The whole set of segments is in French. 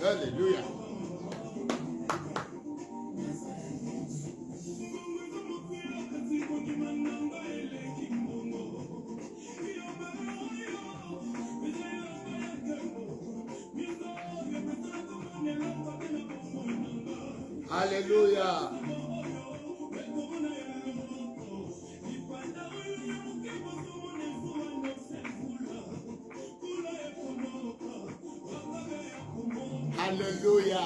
Alléluia. Alléluia. Alléluia.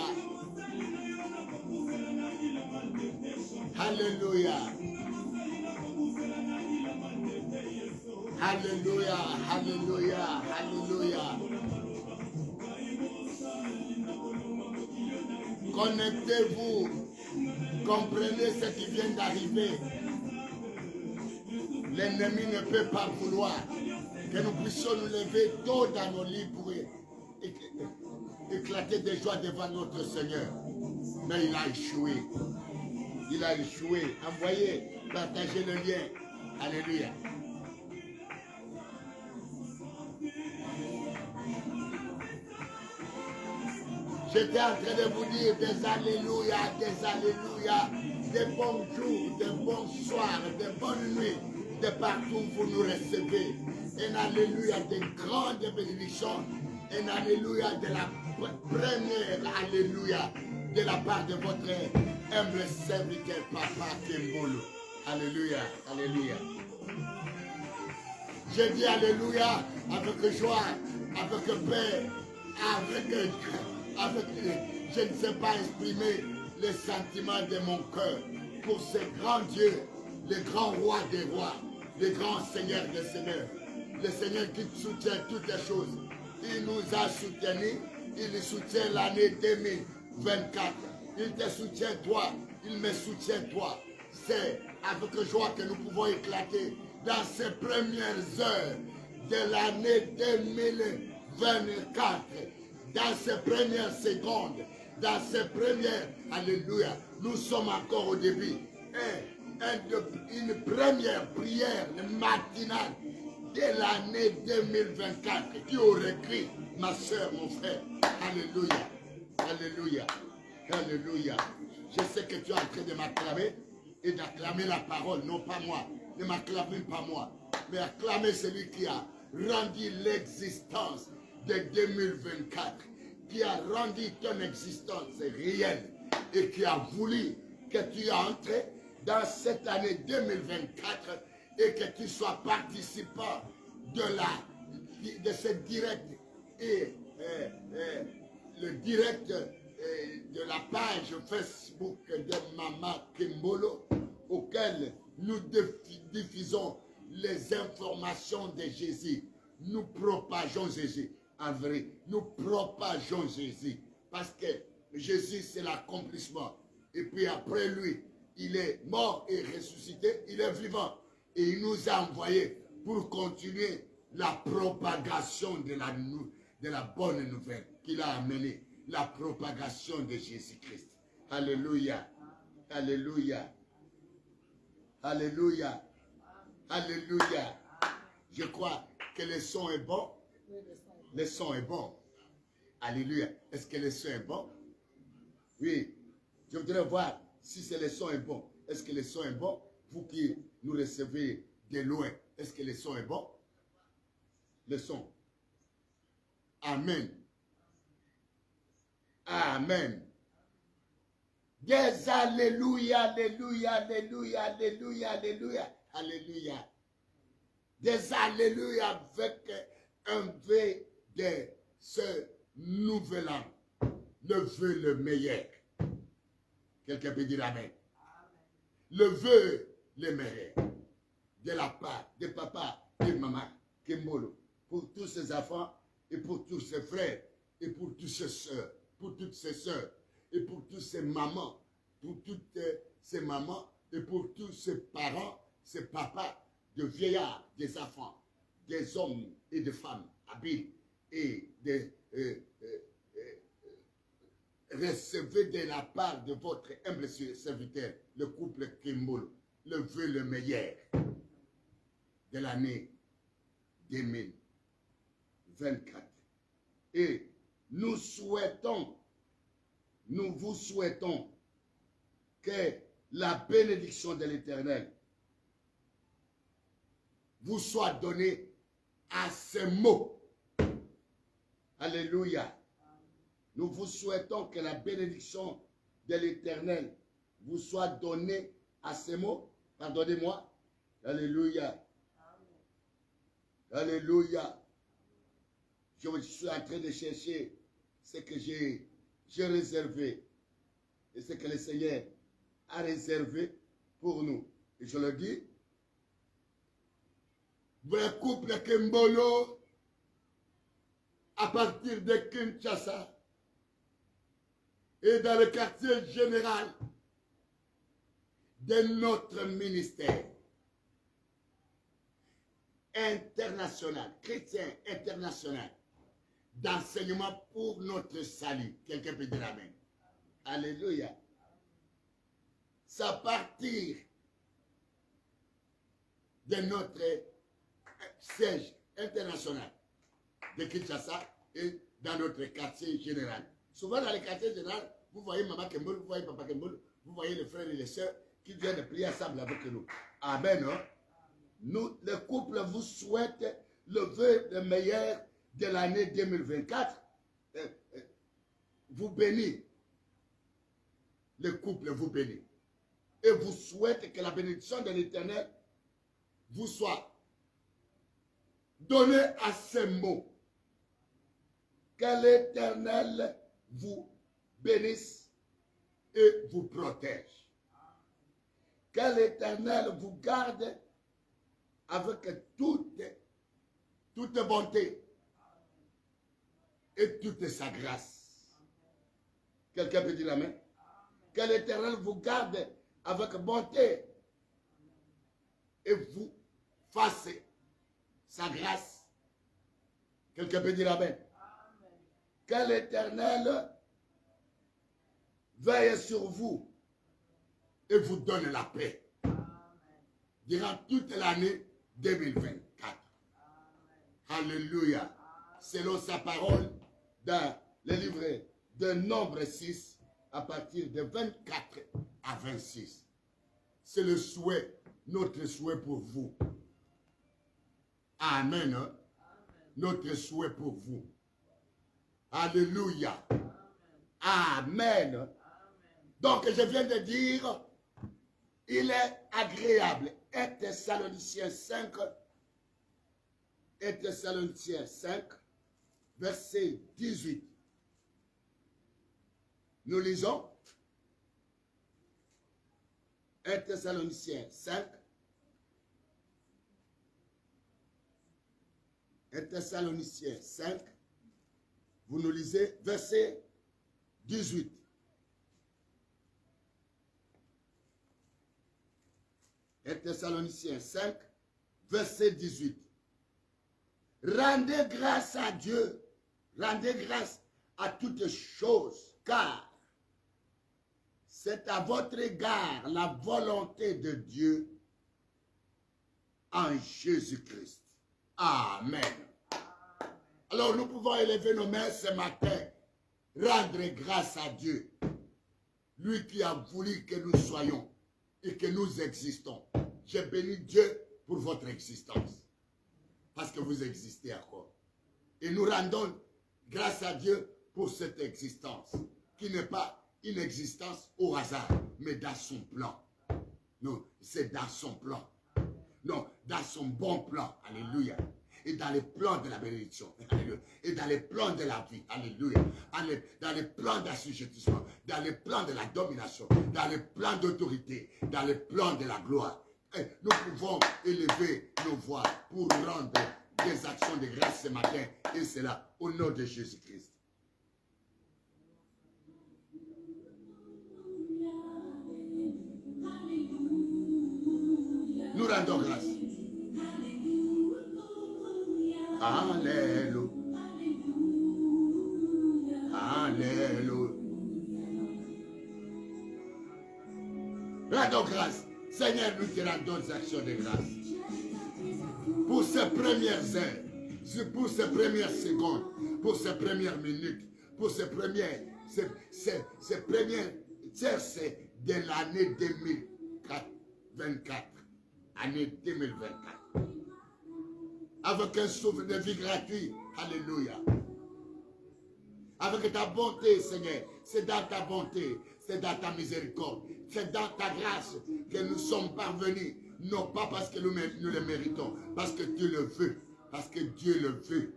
Alléluia. Alléluia. Alléluia. Alléluia. Connectez-vous. Comprenez ce qui vient d'arriver. L'ennemi ne peut pas vouloir que nous puissions nous lever tôt dans nos lits pour éclater de joie devant notre Seigneur. Mais il a échoué. Il a échoué. Envoyez, partagez le lien. Alléluia. J'étais en train de vous dire des alléluia, des bons jours, des bons soirs, des bonnes nuits, de partout où vous nous recevez. Un alléluia de grandes bénédictions. Un alléluia de la première alléluia de la part de votre humble serviteur, Papa Kembolo. Alléluia, alléluia. Je dis alléluia avec joie, avec paix, je ne sais pas exprimer les sentiments de mon cœur pour ce grand Dieu, le grand roi des rois, le grand Seigneur des seigneurs, le Seigneur qui soutient toutes les choses. Il nous a soutenus, il soutient l'année 2024. Il te soutient toi, il me soutient toi. C'est avec joie que nous pouvons éclater dans ces premières heures de l'année 2024. Dans ces premières secondes, dans ces premières, alléluia, nous sommes encore au début. Une première prière matinale de l'année 2024 qui aurait écrit, ma soeur, mon frère. Alléluia, alléluia, alléluia. Je sais que tu es en train de m'acclamer et d'acclamer la parole, non pas moi. Ne m'acclamez pas moi, mais acclamez celui qui a rendu l'existence de 2024, qui a rendu ton existence réelle et qui a voulu que tu entres dans cette année 2024 et que tu sois participant de ce direct et le direct de la page Facebook de Maman Kembolo auquel nous diffusons les informations de Jésus. Nous propageons Jésus. En vrai, nous propageons Jésus. Parce que Jésus, c'est l'accomplissement. Et puis après lui, il est mort et ressuscité. Il est vivant. Et il nous a envoyés pour continuer la propagation de la bonne nouvelle qu'il a amenée. La propagation de Jésus-Christ. Alléluia. Alléluia. Alléluia. Alléluia. Je crois que le son est bon. Le son est bon. Alléluia. Est-ce que le son est bon? Oui. Je voudrais voir si le son est bon. Est-ce que le son est bon? Vous qui nous recevez de loin. Est-ce que le son est bon? Le son. Amen. Amen. Des alléluia, alléluia, alléluia, alléluia, alléluia, alléluia. Des alléluia avec un vœu de ce nouvel an. Le vœu le meilleur. Quelqu'un peut dire amen. Le vœu le meilleur. De la part de papa et maman Kembolo. Pour tous ses enfants et pour tous ses frères et pour toutes ses soeurs. Pour toutes ses soeurs et pour tous ses mamans. Pour toutes ses mamans et pour tous ses parents, ses papas, de vieillards, des enfants, des hommes et des femmes habiles et recevez de la part de votre humble serviteur, le couple Kembolo, le vœu le meilleur de l'année 2024. Et nous souhaitons nous vous souhaitons que la bénédiction de l'Éternel vous soit donnée à ces mots. Alléluia. Nous vous souhaitons que la bénédiction de l'Éternel vous soit donnée à ces mots. Pardonnez-moi. Alléluia. Alléluia. Je suis en train de chercher ce que j'ai réservé et ce que le Seigneur a réservé pour nous. Et je le dis, le couple Kembolo, à partir de Kinshasa et dans le quartier général de notre ministère international, chrétien international, d'enseignement pour notre salut. Quelqu'un peut dire amen. Alléluia. C'est à partir de notre siège international de Kinshasa et dans notre quartier général. Souvent dans les quartiers généraux, vous voyez Maman Kembolo, vous voyez Papa Kembolo, vous voyez les frères et les sœurs qui viennent de prier ensemble avec nous. Amen. Hein? Nous, le couple vous souhaite le vœu le meilleur de l'année 2024. Vous bénit. Le couple vous bénit. Et vous souhaite que la bénédiction de l'Éternel vous soit donnée à ces mots. Que l'Éternel vous bénisse et vous protège. Que l'Éternel vous garde avec toute bonté et toute sa grâce. Quelqu'un peut dire amen? Que l'Éternel vous garde avec bonté et vous fasse sa grâce. Quelqu'un peut dire amen? Que l'Éternel veille sur vous et vous donne la paix durant toute l'année 2024. Alléluia. Selon sa parole dans le livre de Nombre 6 à partir de 24 à 26. C'est le souhait, notre souhait pour vous. Amen. Amen. Notre souhait pour vous. Alléluia. Amen. Amen. Donc je viens de dire, il est agréable. 1 Thessaloniciens 5, 1 Thessaloniciens 5, verset 18. Nous lisons 1 Thessaloniciens 5, 1 Thessaloniciens 5, vous nous lisez verset 18. Et Thessaloniciens 5, verset 18. Rendez grâce à Dieu, rendez grâce à toutes choses, car c'est à votre égard la volonté de Dieu en Jésus-Christ. Amen. Alors nous pouvons élever nos mains ce matin, rendre grâce à Dieu, lui qui a voulu que nous soyons et que nous existons. Je bénis Dieu pour votre existence. Parce que vous existez encore. Et nous rendons grâce à Dieu pour cette existence. Qui n'est pas une existence au hasard, mais dans son plan. Non, c'est dans son plan. Non, dans son bon plan. Alléluia. Et dans les plans de la bénédiction. Alléluia. Et dans les plans de la vie. Alléluia. Dans les plans d'assujettissement. Dans les plans de la domination. Dans les plans d'autorité. Dans les plans de la gloire. Et nous pouvons élever nos voix pour rendre des actions de grâce ce matin. Et cela au nom de Jésus-Christ. Nous rendons grâce. Alléluia. Alléluia. Rendons grâce. Seigneur, nous te rendons des actions de grâce. Pour ces premières heures, pour ces premières secondes, pour ces premières minutes, pour ces premiers ces premières c'est de l'année 2024. Année 2024. Avec un souffle de vie gratuit. Alléluia. Avec ta bonté, Seigneur. C'est dans ta bonté. C'est dans ta miséricorde. C'est dans ta grâce que nous sommes parvenus. Non pas parce que nous le méritons. Parce que Dieu le veut. Parce que Dieu le veut.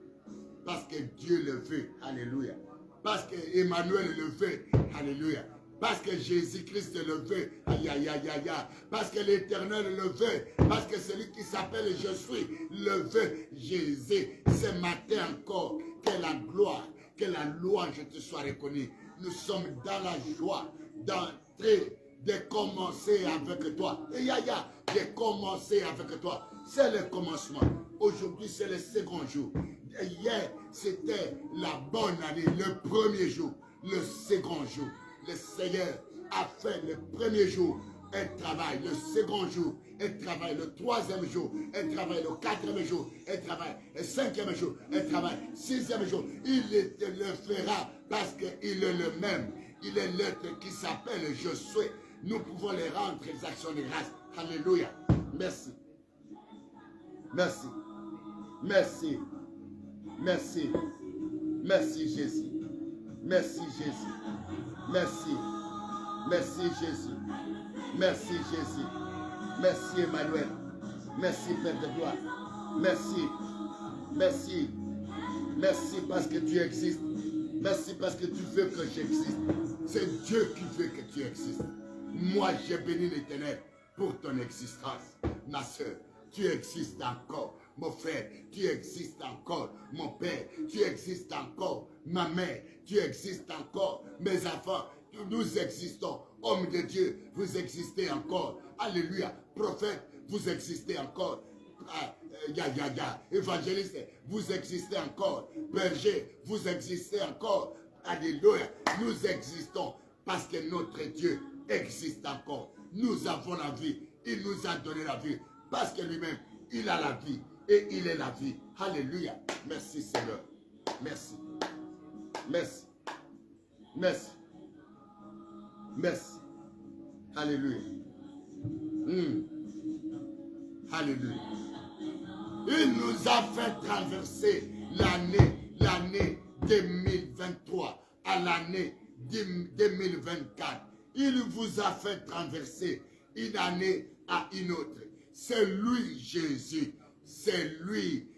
Parce que Dieu le veut. Alléluia. Parce que Emmanuel le veut. Alléluia. Parce que Jésus-Christ le veut. Aïe, aïe, aïe, aïe, aïe. Parce que l'Éternel le veut. Parce que celui qui s'appelle Je suis le veut. Jésus, ce matin encore, que la gloire, que la louange te soit reconnue. Nous sommes dans la joie d'entrer, de commencer avec toi. Et yaya, de commencer avec toi. C'est le commencement. Aujourd'hui, c'est le second jour. Hier, c'était la bonne année, le premier jour, le second jour. Le Seigneur a fait le premier jour un travail, le second jour un travail, le troisième jour un travail, le quatrième jour un travail, le cinquième jour un travail, sixième jour. Il te le fera parce qu'il est le même. Il est l'être qui s'appelle Je suis. Nous pouvons les rendre les actions de grâce. Alléluia. Merci. Merci. Merci. Merci. Merci Jésus. Merci Jésus. Merci. Merci Jésus. Merci Jésus. Merci Emmanuel. Merci Père de gloire. Merci. Merci. Merci parce que tu existes. Merci parce que tu veux que j'existe. C'est Dieu qui veut que tu existes. Moi, j'ai béni l'Éternel pour ton existence. Ma soeur, tu existes encore. Mon frère, tu existes encore. Mon père, tu existes encore. Ma mère, tu existes encore. Mes enfants, nous existons. Homme de Dieu, vous existez encore. Alléluia. Prophète, vous existez encore. Évangéliste, vous existez encore. Berger, vous existez encore. Alléluia. Nous existons parce que notre Dieu existe encore. Nous avons la vie. Il nous a donné la vie. Parce que lui-même, il a la vie. Et il est la vie. Alléluia. Merci Seigneur. Merci. Merci. Merci. Merci. Alléluia. Alléluia. Il nous a fait traverser l'année 2023 à l'année 2024. Il vous a fait traverser une année à une autre. C'est lui Jésus. C'est lui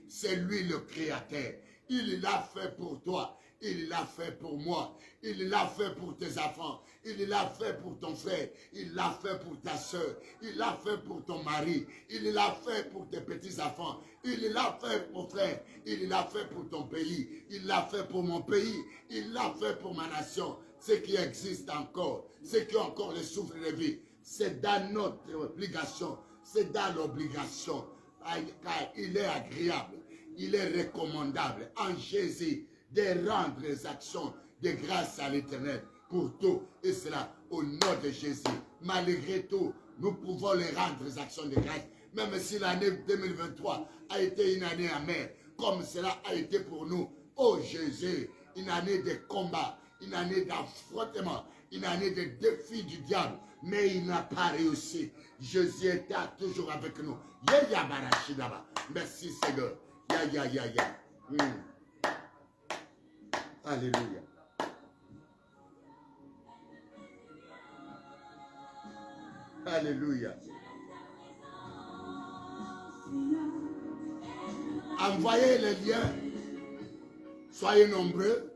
le Créateur. Il l'a fait pour toi. Il l'a fait pour moi. Il l'a fait pour tes enfants. Il l'a fait pour ton frère. Il l'a fait pour ta soeur. Il l'a fait pour ton mari. Il l'a fait pour tes petits-enfants. Il l'a fait, mon frère. Il l'a fait pour ton pays. Il l'a fait pour mon pays. Il l'a fait pour ma nation. Ce qui existe encore. Ce qui a encore le souffle de vie. C'est dans notre obligation. C'est dans l'obligation. Car il est agréable. Il est recommandable en Jésus de rendre les actions de grâce à l'Éternel pour tout. Et cela au nom de Jésus. Malgré tout, nous pouvons les rendre les actions de grâce. Même si l'année 2023 a été une année amère, comme cela a été pour nous. Oh Jésus, une année de combat, une année d'affrontement, une année de défi du diable. Mais il n'a pas réussi. Jésus était toujours avec nous. Merci Seigneur. Alléluia. Alléluia. Envoyez les liens. Soyez nombreux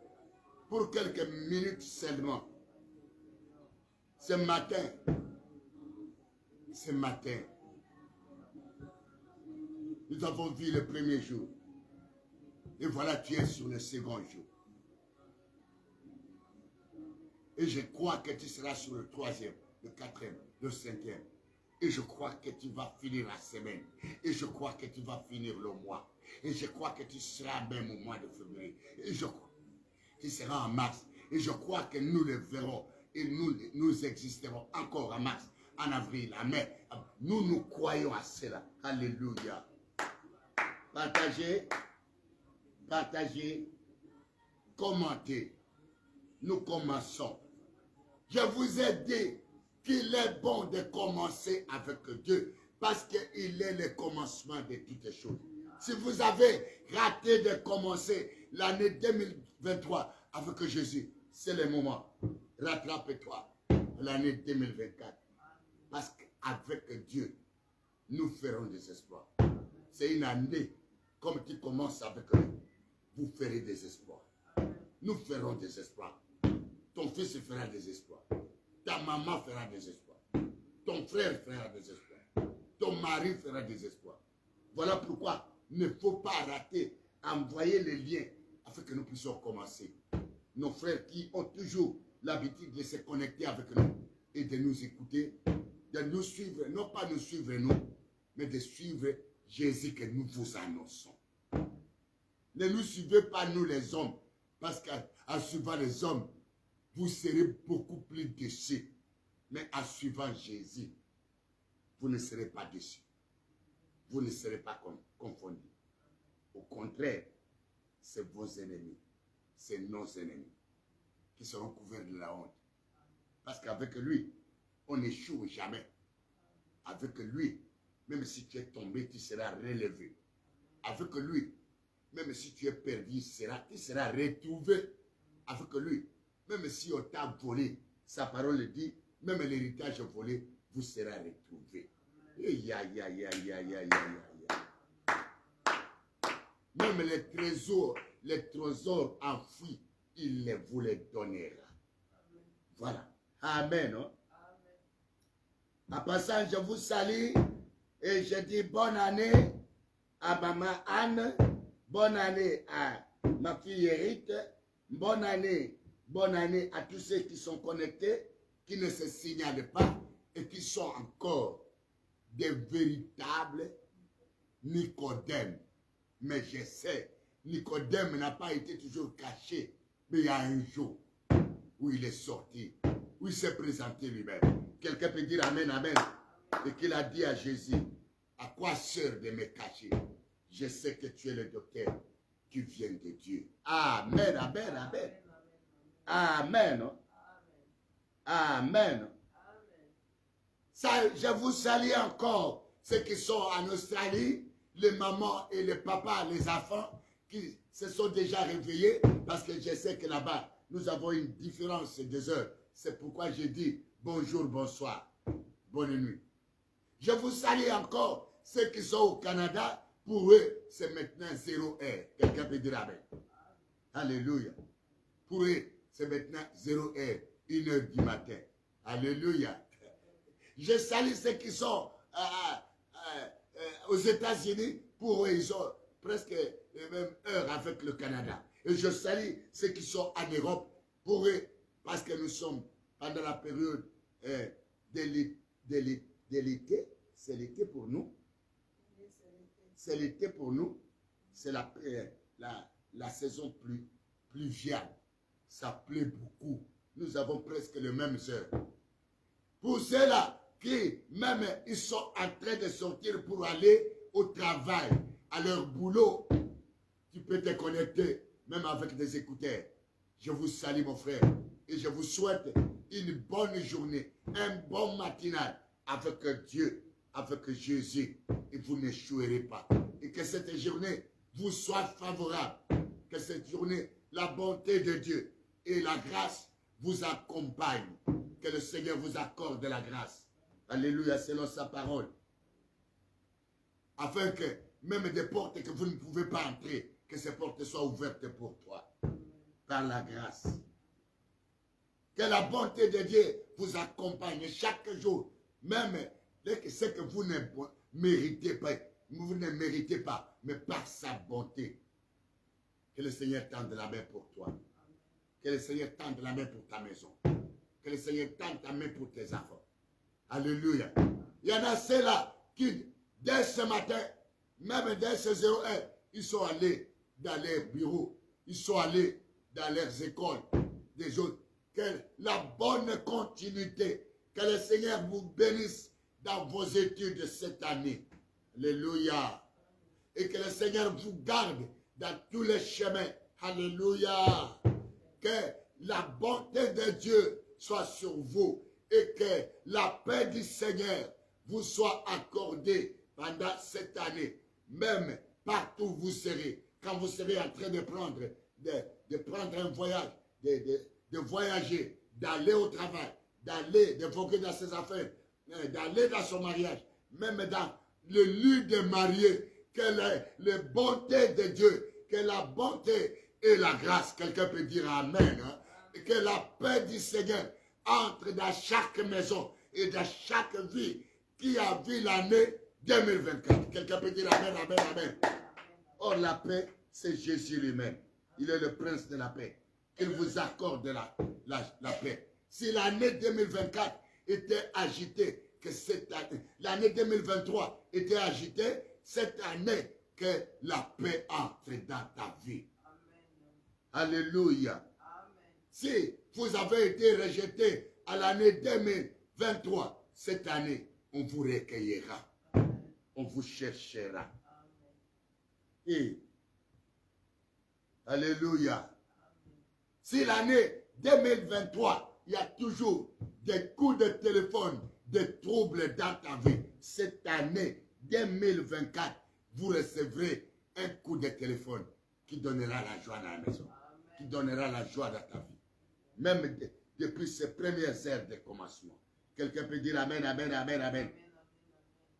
pour quelques minutes seulement. Ce matin, nous avons vu le premier jour. Et voilà, tu es sur le second jour. Et je crois que tu seras sur le troisième, le quatrième, le cinquième. Et je crois que tu vas finir la semaine. Et je crois que tu vas finir le mois. Et je crois que tu seras même au mois de février. Et je crois que tu seras en mars. Et je crois que nous le verrons. Et nous existerons encore en mars, en avril, en mai. Nous croyons à cela. Alléluia. Partagez, commentez. nous commençons. Je vous ai dit qu'il est bon de commencer avec Dieu parce qu'il est le commencement de toutes choses. Si vous avez raté de commencer l'année 2023 avec Jésus, c'est le moment. Rattrape-toi l'année 2024. Parce qu'avec Dieu, nous ferons des espoirs. C'est une année, comme tu commences avec lui, vous ferez des espoirs. Nous ferons des espoirs. Ton fils fera des espoirs. Ta maman fera des espoirs. Ton frère fera des espoirs. Ton mari fera des espoirs. Voilà pourquoi il ne faut pas rater. Envoyer les liens afin que nous puissions commencer. Nos frères qui ont toujours l'habitude de se connecter avec nous et de nous écouter, de nous suivre, non pas nous suivre nous, mais de suivre Jésus que nous vous annonçons. Ne nous suivez pas nous les hommes, parce qu'en suivant les hommes, vous serez beaucoup plus déçus. Mais en suivant Jésus, vous ne serez pas déçus. Vous ne serez pas confondus. Au contraire, c'est vos ennemis, c'est nos ennemis qui seront couverts de la honte. Parce qu'avec lui, on n'échoue jamais. Avec lui, même si tu es tombé, tu seras relevé. Avec lui, même si tu es perdu, tu seras retrouvé. Avec lui, même si on t'a volé, sa parole dit, même l'héritage volé, vous serez retrouvé. Même les trésors enfouis, il vous les donnera. Voilà. Amen. Hein? En passant, je vous salue et je dis bonne année à maman Anne, bonne année à ma fille Hérite, bonne année à tous ceux qui sont connectés, qui ne se signalent pas et qui sont encore des véritables Nicodème. Mais je sais, Nicodème n'a pas été toujours caché, mais il y a un jour où il est sorti, où il s'est présenté lui-même. Quelqu'un peut dire Amen, Amen. Et qu'il a dit à Jésus, à quoi sert de me cacher? Je sais que tu es le docteur qui vient de Dieu. Amen, Amen, Amen. Amen. Amen. Ça, je vous salue encore ceux qui sont en Australie, les mamans et les papas, les enfants qui se sont déjà réveillés parce que je sais que là-bas, nous avons une différence de heures. C'est pourquoi je dis bonjour, bonsoir, bonne nuit. Je vous salue encore ceux qui sont au Canada. Pour eux, c'est maintenant 0 heure. Quelqu'un peut dire Amen. Alléluia. Pour eux, c'est maintenant 0 heure, 1 heure du matin. Alléluia. Je salue ceux qui sont aux États-Unis. Pour eux, ils ont presque les mêmes heures avec le Canada. Et je salue ceux qui sont en Europe. Pour eux, parce que nous sommes pendant la période de l'été. C'est l'été pour nous. C'est l'été pour nous. C'est la saison pluviale. Ça plaît beaucoup. Nous avons presque les mêmes heures. Pour ceux-là qui, même, ils sont en train de sortir pour aller au travail, à leur boulot, tu peux te connecter, même avec des écouteurs. Je vous salue, mon frère, et je vous souhaite une bonne journée, un bon matinal avec Dieu, avec Jésus, et vous n'échouerez pas. Et que cette journée vous soit favorable, que cette journée, la bonté de Dieu et la grâce vous accompagnent, que le Seigneur vous accorde la grâce. Alléluia, selon sa parole. Afin que même des portes que vous ne pouvez pas entrer, que ces portes soient ouvertes pour toi, par la grâce. Que la bonté de Dieu vous accompagne chaque jour, même ce que vous ne méritez pas, mais par sa bonté. Que le Seigneur tende la main pour toi. Que le Seigneur tende la main pour ta maison. Que le Seigneur tende la main pour tes enfants. Alléluia. Il y en a ceux-là qui, dès ce matin, même dès ce 01, ils sont allés dans les bureaux. Ils sont allés dans leurs écoles. Des autres. Que la bonne continuité. Que le Seigneur vous bénisse dans vos études cette année. Alléluia. Et que le Seigneur vous garde dans tous les chemins. Alléluia. Que la bonté de Dieu soit sur vous et que la paix du Seigneur vous soit accordée pendant cette année, même partout où vous serez, quand vous serez en train de prendre, un voyage, de voyager, d'aller au travail, d'évoquer dans ses affaires, d'aller dans son mariage, même dans le lieu de marié, que la bonté de Dieu, que la bonté et la grâce, quelqu'un peut dire Amen, hein, et que la paix du Seigneur entre dans chaque maison et dans chaque vie qui a vu l'année 2024. Quelqu'un peut dire Amen, Amen, Amen. Or, la paix, c'est Jésus lui-même. Il est le prince de la paix. Qu'il vous accorde la paix. Si l'année 2024 était agitée, que l'année 2023 était agitée, cette année, que la paix entre dans ta vie. Amen. Alléluia. Amen. Si vous avez été rejeté à l'année 2023, cette année, on vous recueillera. Amen. On vous cherchera. Amen. Et, alléluia. Amen. Si l'année 2023, il y a toujours des coups de téléphone, des troubles dans ta vie, cette année 2024, vous recevrez un coup de téléphone qui donnera la joie dans la maison, Amen. Qui donnera la joie dans ta vie. Même depuis ces premières heures de commencement. Quelqu'un peut dire Amen, Amen, Amen, Amen.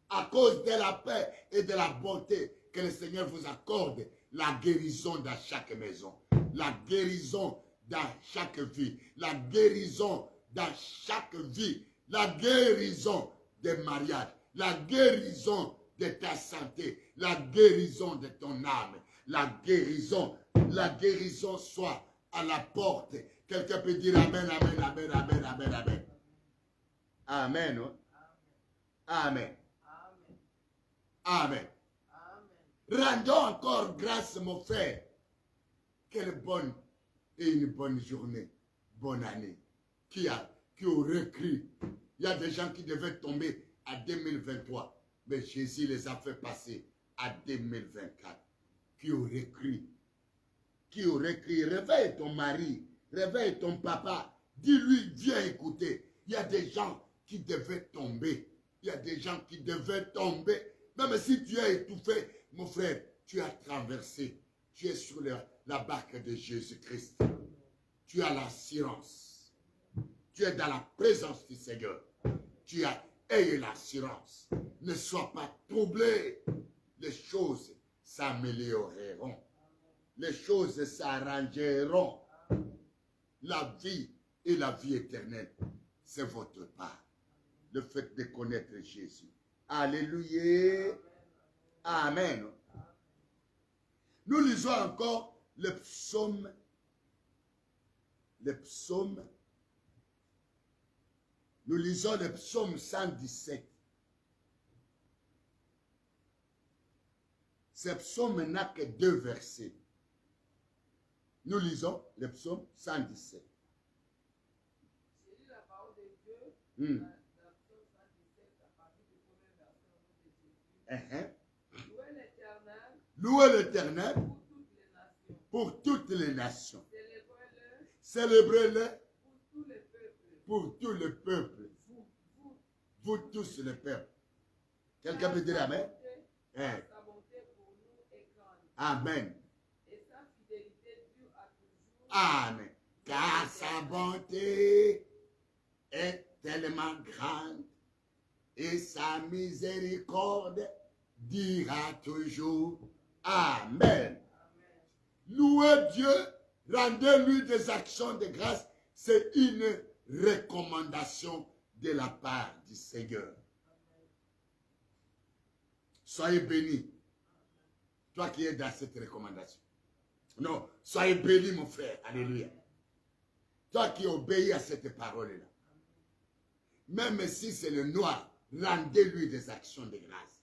À cause de la paix et de la bonté que le Seigneur vous accorde, la guérison dans chaque maison, la guérison dans chaque vie, la guérison dans chaque vie, la guérison des mariages, la guérison de ta santé, la guérison de ton âme, la guérison soit à la porte. Quelqu'un peut dire Amen, Amen, Amen, Amen, Amen, Amen. Amen. Amen. Amen. Amen. Rendons encore grâce, mon frère. Quelle bonne et une bonne journée, bonne année. Qui aurait cru? Il y a des gens qui devaient tomber à 2023. Mais Jésus les a fait passer à 2024. Qui aurait cru? Qui aurait cru? Réveille ton mari, réveille ton papa. Dis-lui, viens écouter. Il y a des gens qui devaient tomber. Il y a des gens qui devaient tomber. Même si tu es étouffé, mon frère, tu as traversé. Tu es sur la barque de Jésus-Christ. Tu as l'assurance. Tu es dans la présence du Seigneur. Tu as l'assurance. Ne sois pas troublé. Les choses s'amélioreront. Les choses s'arrangeront. La vie et la vie éternelle, c'est votre part. Le fait de connaître Jésus. Alléluia. Amen. Nous lisons encore le psaume. Nous lisons le psaume 117. Ce psaume n'a que 2 versets. Nous lisons le psaume 117. J'ai lu la parole de Dieu dans le psaume 117 à partir du premier verset au nom de Jésus. Louez l'Éternel pour toutes les nations. Célébrez-le pour tous les peuples. Vous tous les peuples. Quelqu'un peut dire Amen? Amen. Amen. Car sa bonté est tellement grande et sa miséricorde dira toujours Amen. Louez Dieu, rendez-lui des actions de grâce. C'est une recommandation de la part du Seigneur. Soyez bénis. Toi qui es dans cette recommandation. Non, soyez bénis mon frère. Alléluia. Toi qui obéis à cette parole-là. Même si c'est le noir, rendez-lui des actions de grâce.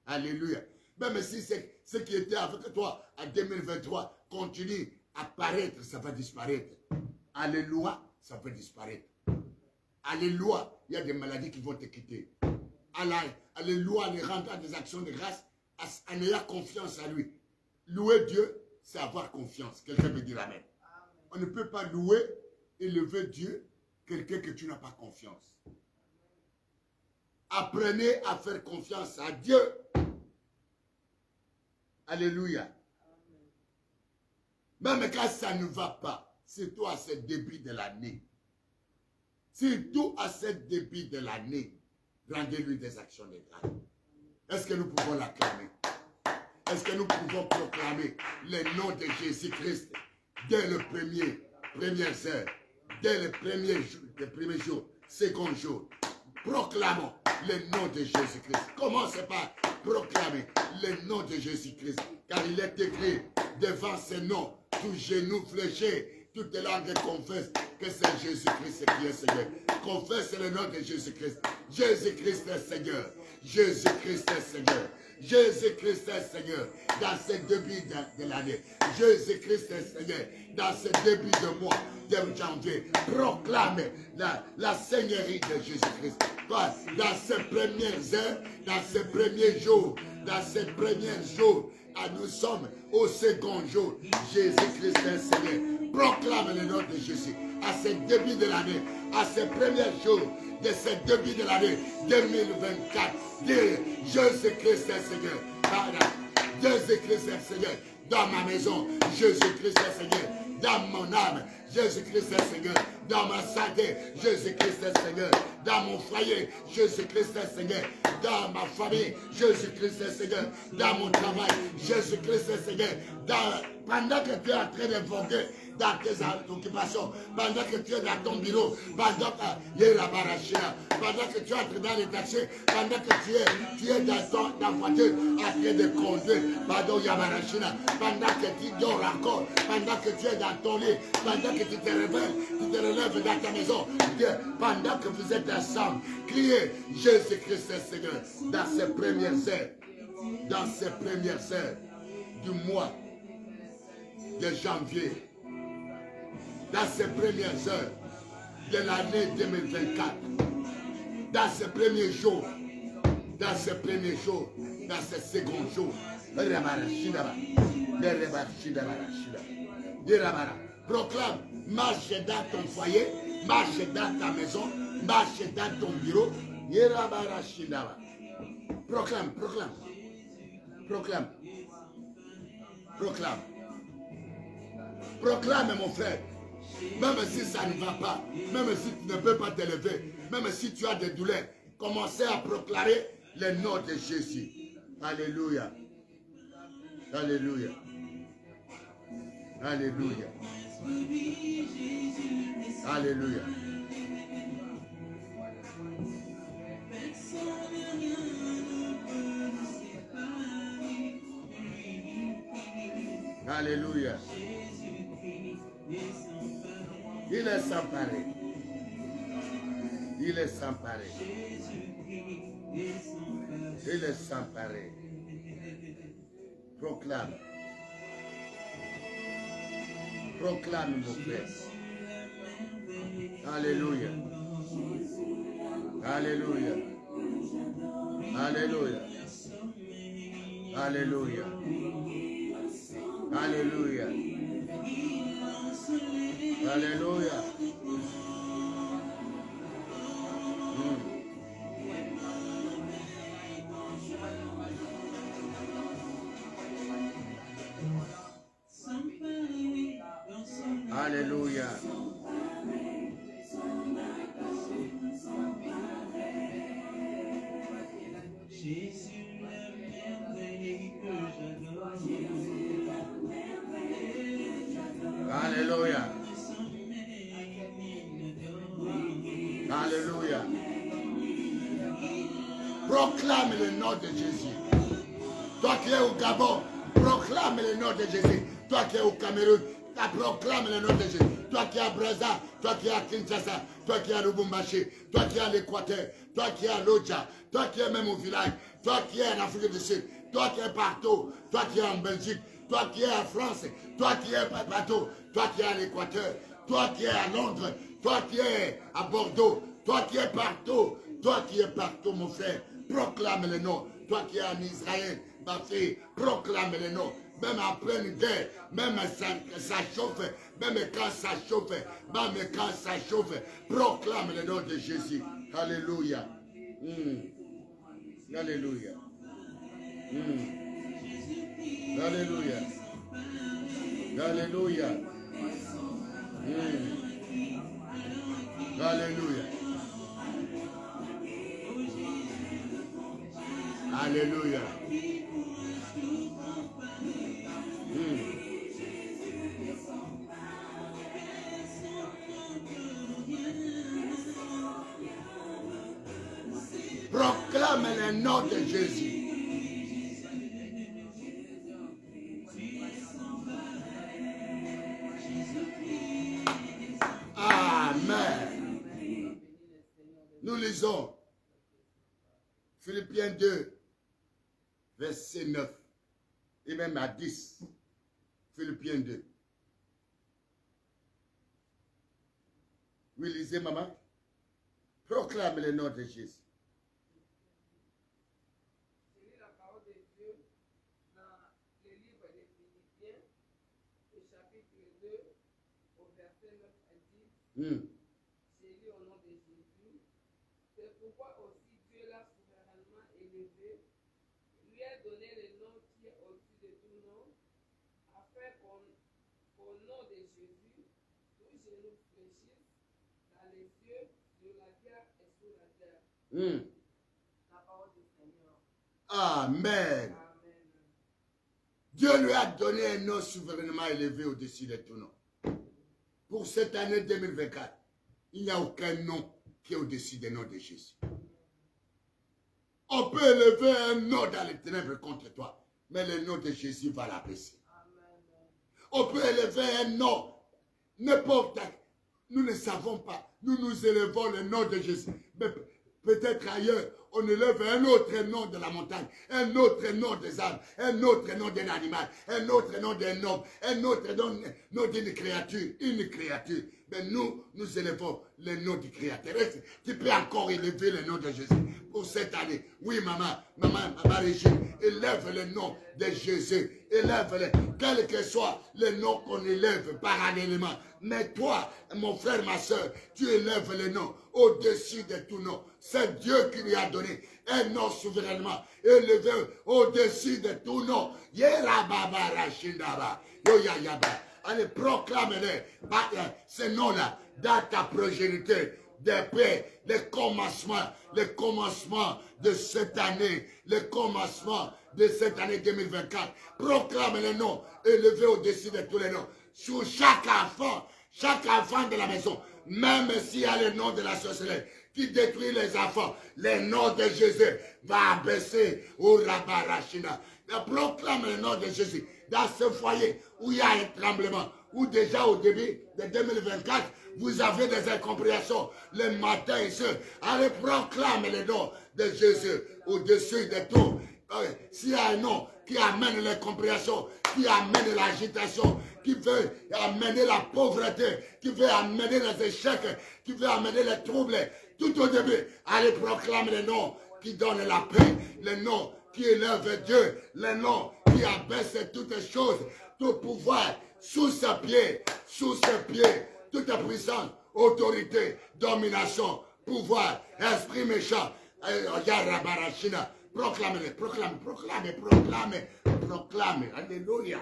Alléluia. Même si c'est ce qui était avec toi en 2023 continue à paraître, ça va disparaître. Alléluia, ça va disparaître. Alléluia, il y a des maladies qui vont te quitter. Alléluia, en rendant des actions de grâce, en ayant confiance à lui. Louer Dieu, c'est avoir confiance. Quelqu'un peut dire Amen. On ne peut pas louer, élever Dieu, quelqu'un que tu n'as pas confiance. Apprenez à faire confiance à Dieu. Alléluia. Même quand ça ne va pas, surtout à ce début de l'année. Surtout à ce début de l'année, rendez-lui des actions de grâce. Est-ce que nous pouvons l'acclamer? Est-ce que nous pouvons proclamer le nom de Jésus-Christ dès le première heure, dès le premier jour, second jour? Proclamons le nom de Jésus-Christ. Commencez par proclamer le nom de Jésus-Christ. Car il est écrit devant ce nom, tout genou fléché, toute langue confesse que c'est Jésus-Christ qui est Seigneur. Confesse le nom de Jésus-Christ. Jésus-Christ est Seigneur. Jésus-Christ est Seigneur. Jésus-Christ est Seigneur dans ce début de l'année. Jésus-Christ est Seigneur dans ce début de mois de janvier. Proclame la Seigneurie de Jésus-Christ. Dans ces premières heures, dans ces premiers jours, nous sommes au second jour. Jésus-Christ est Seigneur. Proclame le nom de Jésus. À ce début de l'année, à ce premier jour de ce début de l'année 2024, Jésus-Christ est Seigneur. Jésus-Christ est Seigneur. Dans ma maison, Jésus-Christ est Seigneur. Dans mon âme, Jésus-Christ est Seigneur. Dans ma santé, Jésus-Christ est Seigneur. Dans mon foyer, Jésus-Christ est Seigneur. Dans ma famille, Jésus-Christ est Seigneur. Dans mon travail, Jésus-Christ est Seigneur. Pendant que tu es en train d'invoquer dans tes occupations, pendant que tu es dans ton bureau, pendant que tu es en train d'aller taxer, pendant que tu es dans ta voiture en train de conduire, pendant que tu dors encore, pendant que tu es dans ton lit, pendant que tu te relèves dans ta maison, pendant que vous êtes ensemble, criez Jésus-Christ est Seigneur dans ces premières heures du mois de janvier, dans ces premières heures de l'année 2024, dans ces premiers jours, dans ces seconds jours. Proclame, marche dans ton foyer, marche dans ta maison, marche dans ton bureau. Proclame. Proclame, mon frère. Même si ça ne va pas, même si tu ne peux pas te lever, même si tu as des douleurs, commencez à proclamer le nom de Jésus. Alléluia. Alléluia. Alléluia. Alléluia. Alléluia. Il est sans pareil. Il est sans pareil. Il est sans pareil. Proclame. Proclame, mon frère. Alléluia. Alléluia. Alléluia. Alléluia. Alléluia. Alléluia. Alléluia. Alléluia. Alléluia. Proclame le nom de Jésus. Toi qui es au Gabon, proclame le nom de Jésus. Toi qui es au Cameroun, proclame le nom de Jésus. Toi qui es à Brazza, toi qui es à Kinshasa, toi qui es à Lubumbashi, toi qui es à l'Équateur, toi qui es à Lodja, toi qui es même au village, toi qui es en Afrique du Sud, toi qui es partout, toi qui es en Belgique, toi qui es en France, toi qui es partout, toi qui es à l'Équateur, toi qui es à Londres, toi qui es à Bordeaux, toi qui es partout, mon frère, proclame le nom. Toi qui es en Israël, ma fille, proclame le nom. même en pleine guerre, même ça chauffe, même quand ça chauffe, même quand ça chauffe, proclame le nom de Jésus. Alléluia. Alléluia. Alléluia. Alléluia. Alléluia. Alléluia. Proclame le nom de Jésus. Amen. Nous lisons Philippiens 2, verset 9 et même à 10. Philippiens 2. Oui, lisez, maman. Proclame le nom de Jésus. Je lis la parole de Dieu dans le livre des Philippiens, au chapitre 2, au verset 9 à 10. Je lis au nom de Jésus. C'est pourquoi aussi Dieu l'a souverainement élevé, lui a donné le nom qui est au-dessus de tout nom, afin qu'au nom de Jésus, tout genou fléchisse dans les cieux, sur la terre et sous la terre. La parole du Seigneur. Amen. Amen. Dieu lui a donné un nom souverainement élevé au-dessus de tout nom. Pour cette année 2024, il n'y a aucun nom qui est au-dessus des noms de Jésus. On peut élever un nom dans les ténèbres contre toi, mais le nom de Jésus va l'abaisser. On peut élever un nom, n'importe qui. Nous ne savons pas. Nous nous élevons le nom de Jésus. Mais peut-être ailleurs, on élève un autre nom de la montagne, un autre nom des arbres, un autre nom d'un animal, un autre nom d'un homme, un autre nom d'une créature, une créature. Mais nous, nous élevons le nom du Créateur. Tu peux encore élever le nom de Jésus pour cette année. Oui, maman Régine, élève le nom de Jésus. Élève-le, quel que soit le nom qu'on élève parallèlement. Mais toi, mon frère, ma soeur, tu élèves le nom au-dessus de tout nom. C'est Dieu qui lui a donné un nom souverainement élevé au-dessus de tout nom. Allez, proclame-le, ce nom-là, dans ta progéniture, de paix, le commencement de cette année, le commencement de cette année 2024. Proclame le nom élevé au-dessus de tous les noms. Sur chaque enfant de la maison, même s'il y a le nom de la sorcellerie qui détruit les enfants, le nom de Jésus va abaisser au Rabarachina. Proclame le nom de Jésus dans ce foyer où il y a un tremblement, où déjà au début de 2024, vous avez des incompréhensions le matin et ce. Allez, proclame le nom de Jésus au-dessus de tout. S'il y a un nom qui amène l'incompréhension, qui amène l'agitation, qui veut amener la pauvreté, qui veut amener les échecs, qui veut amener les troubles, tout au début, allez proclamer le nom qui donne la paix, le nom qui élève Dieu, le nom qui abaisse toutes choses, tout pouvoir, sous ses pieds, toute puissance, autorité, domination, pouvoir, esprit méchant, Yarabarachina. Proclame-le, proclame. Alléluia.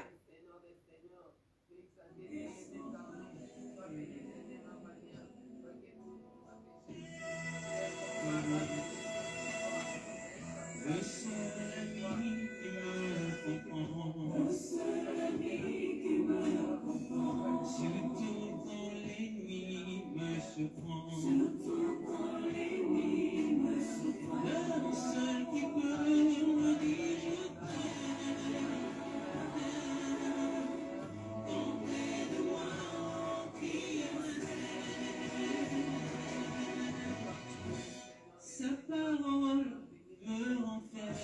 Sa parole me rend fier.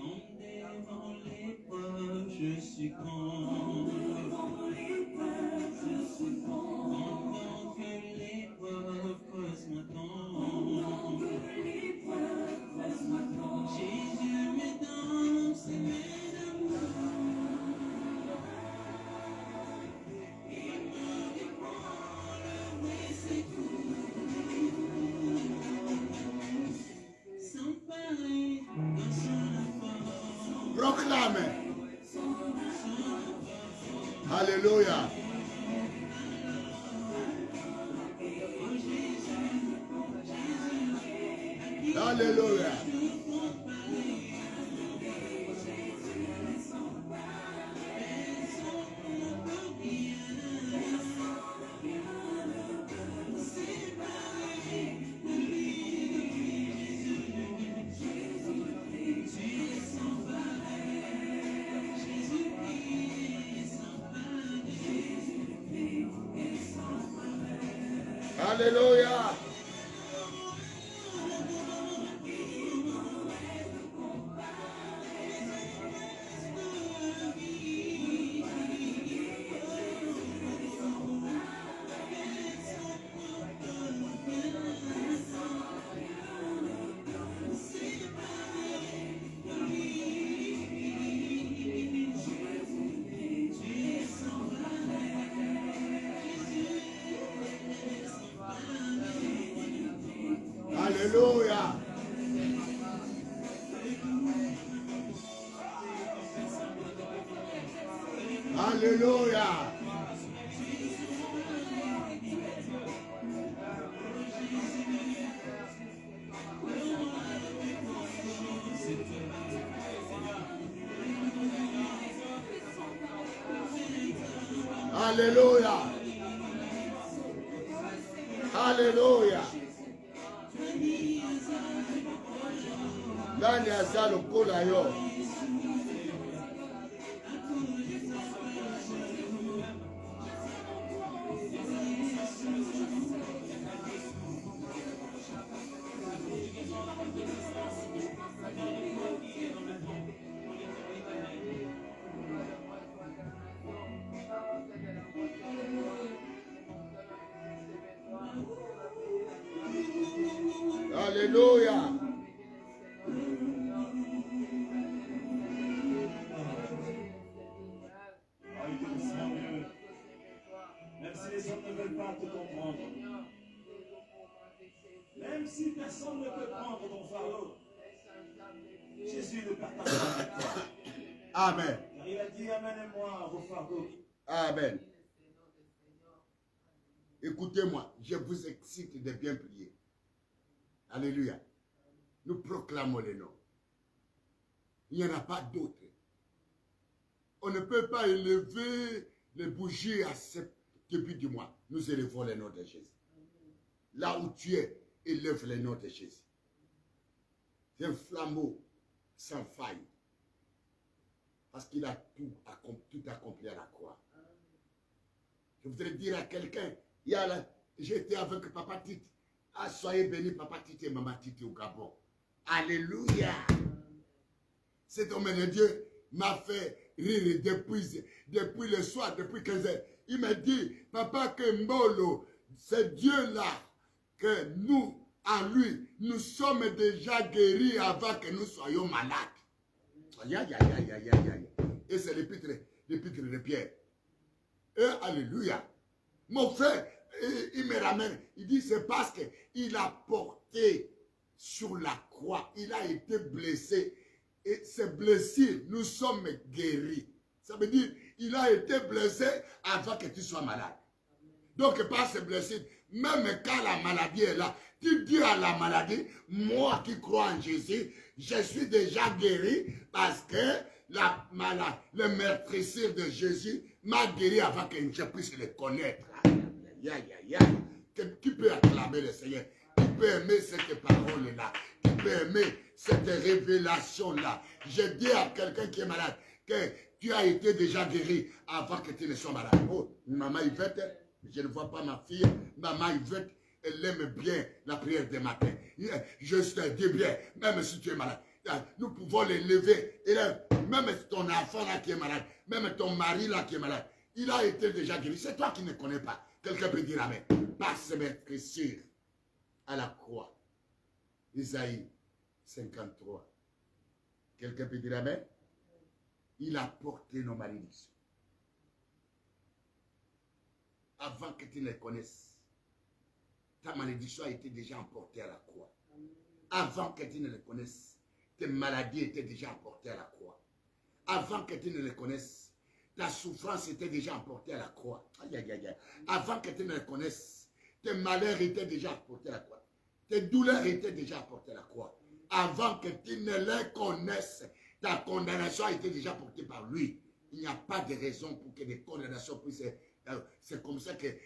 Quand devant l'épreuve je succombe. Pendant que l'épreuve creuse mon temps. Proclame. Alléluia. Alléluia. Alléluia. Alléluia. Alléluia. Alléluia. Alléluia. Ndani ya saa lokola yo. Alléluia. Même si les hommes ne veulent pas te comprendre, même si personne ne peut prendre ton fardeau, Jésus le partagera avec toi. Amen. Car il a dit, amenez-moi vos fardeaux. Amen. Écoutez-moi, je vous excite de bien prier. Alléluia. Nous proclamons les noms. Il n'y en a pas d'autres. On ne peut pas élever les bougies à ce début du mois. Nous élevons les noms de Jésus. Là où tu es, élève les noms de Jésus. C'est un flambeau sans faille. Parce qu'il a tout accompli à la croix. Je voudrais dire à quelqu'un, j'étais avec Papa Tite. Ah, soyez bénis, Papa Tite et Maman Tite au Gabon. Alléluia. Cet homme de Dieu m'a fait rire depuis le soir, depuis 15 heures. Il m'a dit, Papa Kembolo, c'est Dieu-là que nous, en lui, nous sommes déjà guéris avant que nous soyons malades. Aïe, aïe, aïe, aïe, aïe, aïe. Et c'est l'épître de Pierre. Et alléluia. Mon frère, il me ramène. Il dit, c'est parce qu'il a porté sur la croix. Il a été blessé. Et ces blessures, nous sommes guéris. Ça veut dire, il a été blessé avant que tu sois malade. Donc, par ces blessures, même quand la maladie est là, tu dis à la maladie, moi qui crois en Jésus, je suis déjà guéri parce que le meurtrissure de Jésus m'a guéri avant que je puisse le connaître. Aïe, aïe, aïe. Qui peut acclamer le Seigneur? Qui peut aimer cette parole-là? Qui peut aimer cette révélation-là? Je dis à quelqu'un qui est malade que tu as été déjà guéri avant que tu ne sois malade. Oh, maman Yvette, je ne vois pas ma fille. Maman Yvette, elle aime bien la prière des matins. Je te dis bien, même si tu es malade, nous pouvons l'élever. Même ton enfant là qui est malade, même ton mari là qui est malade, il a été déjà guéri. C'est toi qui ne connais pas. Quelqu'un peut dire amen. Par ses meurtrissures à la croix. Isaïe 53. Quelqu'un peut dire amen. Il a porté nos malédictions. Avant que tu ne les connaisses, ta malédiction a été déjà emportée à la croix. Avant que tu ne les connaisses, tes maladies étaient déjà emportées à la croix. avant que tu ne le connaisses, ta souffrance était déjà emportée à la croix. Aïe, aïe, aïe. Avant que tu ne le connaisses, tes malheurs étaient déjà apportés à la croix. Tes douleurs étaient déjà apportées à la croix. Avant que tu ne les connaisses, ta condamnation a été déjà portée par lui. Il n'y a pas de raison pour que des condamnations puissent... C'est comme ça qu'il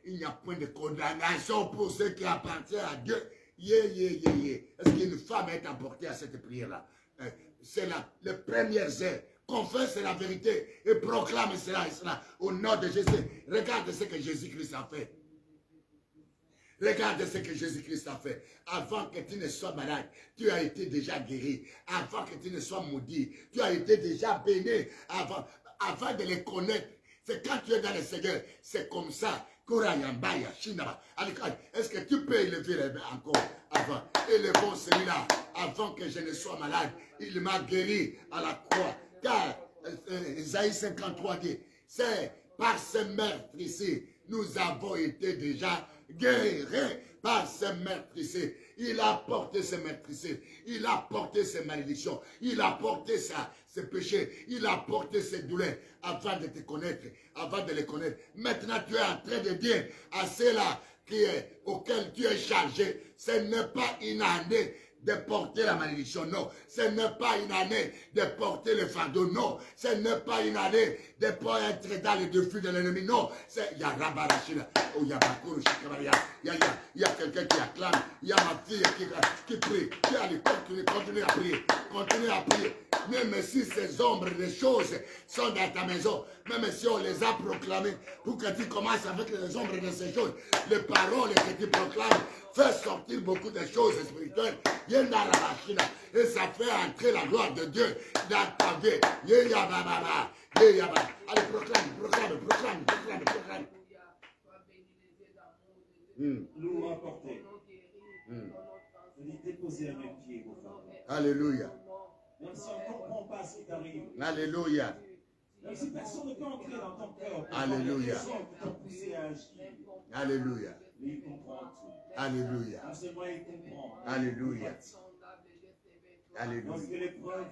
n'y a point de condamnation pour ceux qui appartiennent à Dieu. Est-ce qu'une femme est emportée à cette prière-là? C'est le premier heure. Confesse la vérité et proclame cela et cela au nom de Jésus. Regarde ce que Jésus-Christ a fait. Regarde ce que Jésus-Christ a fait. Avant que tu ne sois malade, tu as été déjà guéri. Avant que tu ne sois maudit, tu as été déjà béni. Avant de les connaître, c'est quand tu es dans le Seigneur, c'est comme ça. Est-ce que tu peux élever encore avant? Élevons celui-là avant que je ne sois malade. Il m'a guéri à la croix. Car Isaïe 53 dit, c'est par ce meurtre ici, nous avons été déjà guéris par ce meurtre ici. Il a porté ce meurtre ici. Il a porté ses malédictions. Il a porté ses péchés. Il a porté ses douleurs avant de te connaître, avant de les connaître. Maintenant, tu es en train de dire à ceux-là auxquels tu es chargé, ce n'est pas une année de porter la malédiction, non. Ce n'est pas une année de porter le fardeau, non. Ce n'est pas une année de pas être dans le défi de l'ennemi, non. Il y a Rabarachina, il y a Bakuru, il y a quelqu'un qui acclame, il y a ma fille qui prie. Allez, continue à prier, continue à prier. Même si ces ombres de choses sont dans ta maison, même si on les a proclamées, pour que tu commences avec les ombres de ces choses, les paroles que tu proclames, fait sortir beaucoup de choses spirituelles. Et ça fait entrer la gloire de Dieu dans ta vie. Allez, proclame. Nous apporter. Venez déposer à mes pieds, vos femmes. Alléluia. Même si on ne comprend pas ce qui t'arrive. Alléluia. Même si personne ne peut entrer dans ton cœur. Alléluia. T'ont poussé à agir. Alléluia. Lui, il comprend tout. Alléluia. Non seulement il comprend. Alléluia. Alléluia. Lorsque l'épreuve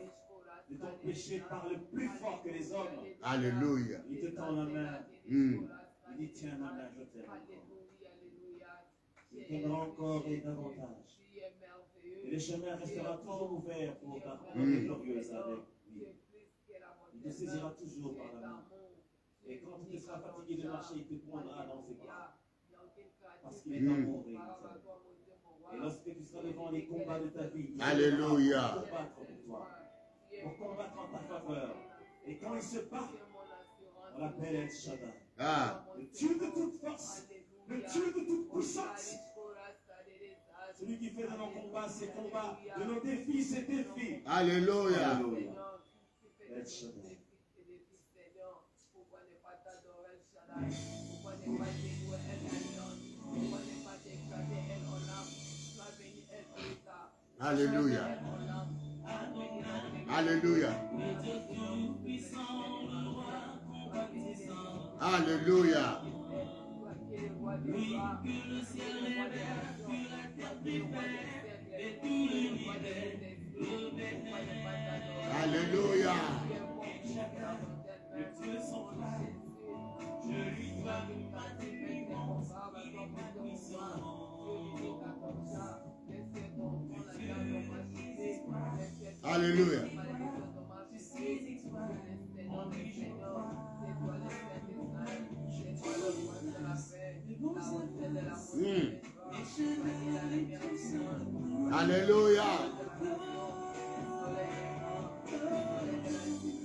de ton péché parle plus fort que les hommes, Alléluia. il te tend la main. Il dit, tiens ma main, je t'aime. Je t'aimerai encore et davantage. Et le chemin restera toujours ouvert pour ta gloire glorieuse avec lui. Il te saisira toujours par la main. Et quand tu seras fatigué de marcher, il te prendra dans ses bras. Parce qu'il est amoureux. Et lorsque tu seras devant les combats de ta vie, Alléluia. pour combattre pour toi, pour combattre en ta faveur. Et quand il se bat, on l'appelle El Shaddai. Le Dieu de toute force, le Dieu de toute puissance. Celui qui fait de nos combats ses combats, de nos défis ses défis. Alléluia. El Shaddai. Alléluia. Alléluia. Alléluia. Alléluia. Alléluia. Alléluia.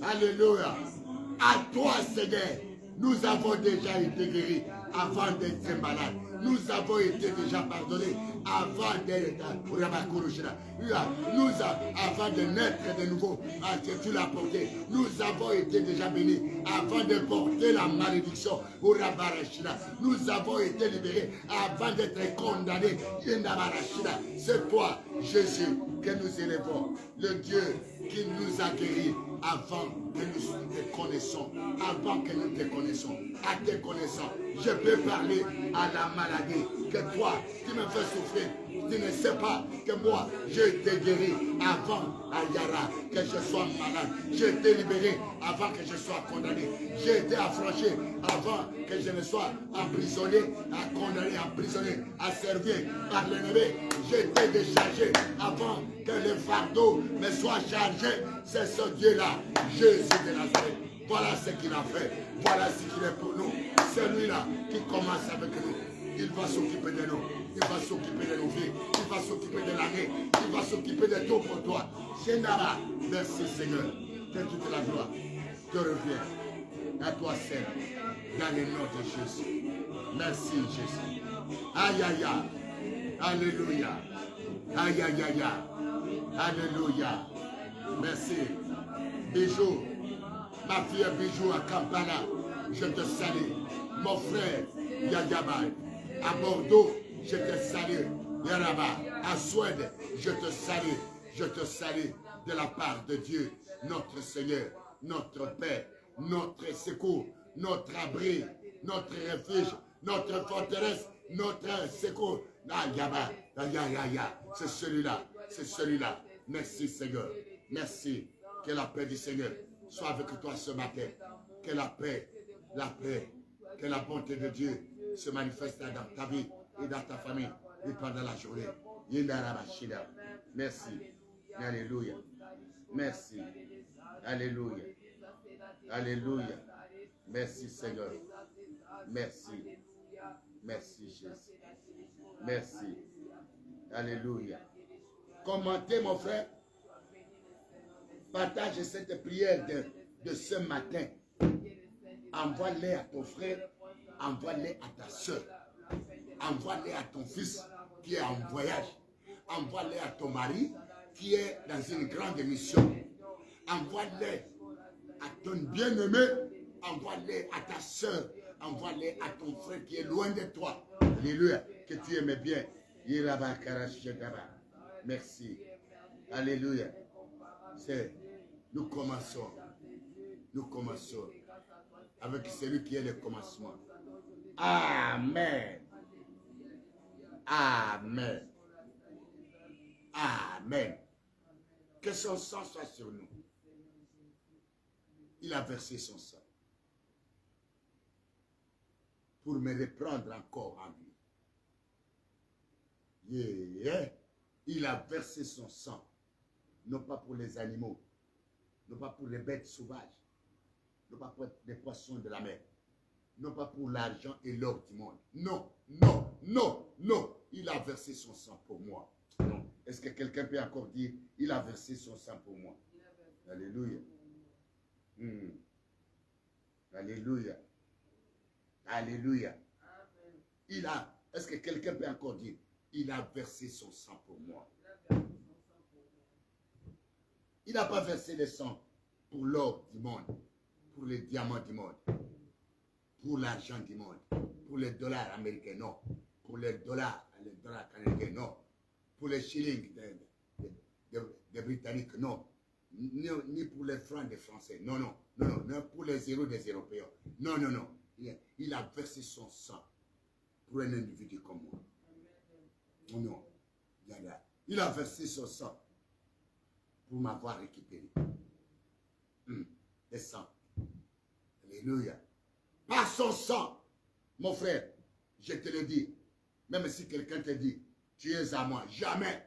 Alléluia. À toi, Seigneur, nous avons déjà été guéris avant d'être malades. Nous avons été déjà pardonnés avant d'être avant de naître de nouveau, que tu l'as porté. Nous avons été déjà bénis avant de porter la malédiction. Nous avons été libérés avant d'être condamnés. C'est toi, Jésus, que nous élevons, le Dieu qui nous a guéris avant que nous te connaissons, avant que nous te connaissons, à te connaissant. Je peux parler à la maladie que toi, qui me fais souffrir, Tu ne sais pas que moi, je t'ai guéri avant, Ayara, que je sois malade. Je t'ai libéré avant que je sois condamné. J'ai été affranchi avant que je ne sois emprisonné, condamné, emprisonné, asservi par l'ennemi. J'ai été déchargé avant que le fardeau me soit chargé. C'est ce Dieu-là, Jésus de Nazareth. Voilà ce qu'il a fait. Voilà ce qu'il est pour nous. C'est lui-là qui commence avec nous. Il va s'occuper de nous. Il va s'occuper de nos vies. Il va s'occuper de l'année. Il va s'occuper de tout pour toi. Général, merci Seigneur. Que toute la gloire te revient à toi seul. Dans le nom de Jésus. Merci Jésus. Aïe aïe aïe. Alléluia. Aïe aïe aïe aïe. Alléluia. Merci. Bijou. Ma fille Bijou à Kampala. Je te salue. Mon frère Yagabai. À Bordeaux, je te salue. Yaraba, à Suède, je te salue. Je te salue de la part de Dieu, notre Seigneur, notre Père, notre secours, notre abri, notre refuge, notre forteresse, notre secours. Yaba, c'est celui-là, c'est celui-là. Merci Seigneur. Merci. Que la paix du Seigneur soit avec toi ce matin. Que la paix, que la bonté de Dieu se manifeste dans ta vie et dans ta famille et pendant la journée. Merci. Alléluia. Merci. Alléluia. Alléluia. Merci Seigneur. Merci. Merci Jésus. Merci. Alléluia. Commentez mon frère. Partage cette prière de ce matin. Envoie-les à ton frère. Envoie-les à ta soeur. Envoie-les à ton fils qui est en voyage. Envoie-les à ton mari qui est dans une grande mission. Envoie-les à ton bien-aimé. Envoie-les à ta soeur. Envoie-les à ton frère qui est loin de toi. Alléluia. Que tu aimes bien. Merci. Alléluia. Nous commençons. Nous commençons avec celui qui est le commencement. Amen. Amen. Amen. Que son sang soit sur nous. Il a versé son sang pour me reprendre encore en vie. Yeah. Il a versé son sang, non pas pour les animaux, non pas pour les bêtes sauvages, non pas pour les poissons de la mer, non pas pour l'argent et l'or du monde. Non, non, non, non. Il a versé son sang pour moi. Non. Est-ce que quelqu'un peut encore dire, il a versé son sang pour moi? Alléluia. Alléluia. Alléluia. Il a, est-ce que quelqu'un peut encore dire, il a versé son sang pour moi? Il n'a pas versé le sang pour l'or du monde, pour les diamants du monde, pour l'argent du monde, pour les dollars américains, non. Pour les dollars canadiens, non. Pour les shillings des Britanniques, non. Ni pour les francs des Français, non, non. Non, non, pour les zéros des Européens. Non, non, non. Il a versé son sang pour un individu comme moi. Non, il a versé son sang pour m'avoir récupéré. Le sang. Alléluia. Par son sang, mon frère, je te le dis, même si quelqu'un te dit, tu es à moi, jamais.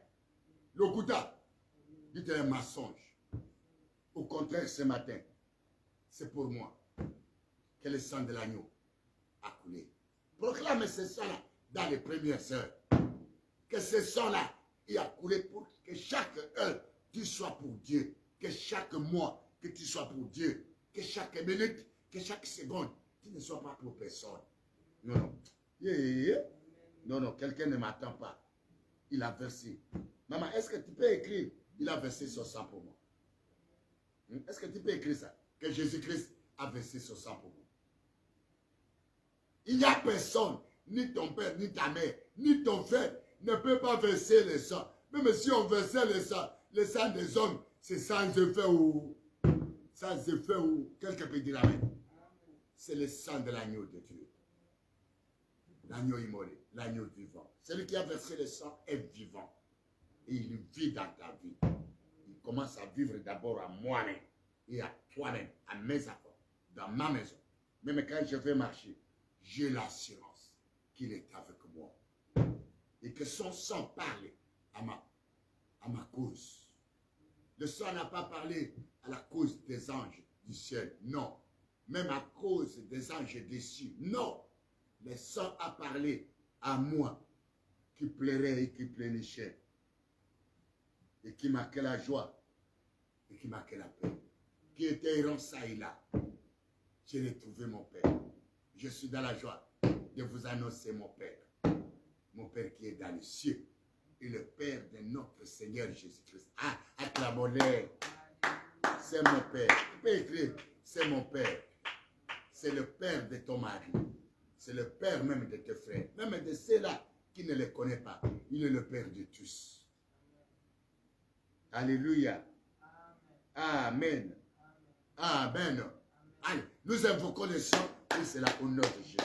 Lokuta, dites un mensonge. Au contraire, ce matin, c'est pour moi que le sang de l'agneau a coulé. Proclame ce sang-là dans les premières heures. Que ce sang-là, il a coulé pour que chaque heure, tu sois pour Dieu. Que chaque mois, que tu sois pour Dieu. Que chaque minute, que chaque seconde, tu ne sois pas pour personne. Non, non. Non, non, quelqu'un ne m'attend pas. Il a versé. Maman, est-ce que tu peux écrire? Il a versé son sang pour moi. Est-ce que tu peux écrire ça? Que Jésus-Christ a versé son sang pour moi. Il n'y a personne, ni ton père, ni ta mère, ni ton frère, ne peut pas verser le sang. Même si on versait le sang des hommes, c'est sans effet ou... Sans effet ou... Quelqu'un peut dire amen. C'est le sang de l'agneau de Dieu. L'agneau immolé, l'agneau vivant. Celui qui a versé le sang est vivant. Et il vit dans ta vie. Il commence à vivre d'abord à moi-même et à toi-même, à mes affaires, dans ma maison. Même quand je vais marcher, j'ai l'assurance qu'il est avec moi. Et que son sang parle à ma cause. Le sang n'a pas parlé à la cause des anges du ciel, non. Même à cause des anges déçus, non. Le sang a parlé à moi, qui pleurais et qui pleurnichais, et qui marquait la joie, et qui marquait la paix, qui était errant ça et là. J'ai retrouvé mon Père. Je suis dans la joie de vous annoncer mon Père qui est dans les cieux, et le Père de notre Seigneur Jésus-Christ. Ah, acclamons-le. C'est mon Père. Tu peux écrire, c'est mon Père. C'est le Père de ton mari. C'est le Père même de tes frères. Même de ceux-là qui ne le connaissent pas. Il est le Père de tous. Alléluia. Amen. Amen. Allez, nous invoquons le sang et c'est là au nom de Jésus.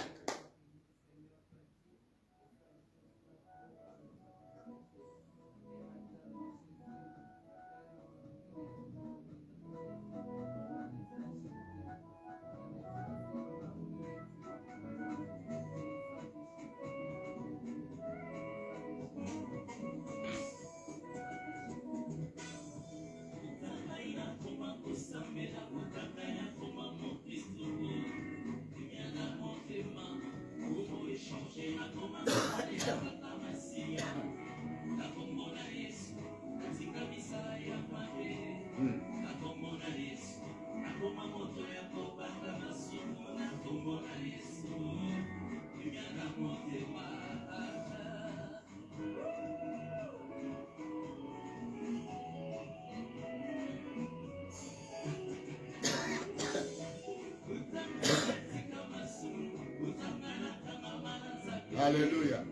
Alléluia.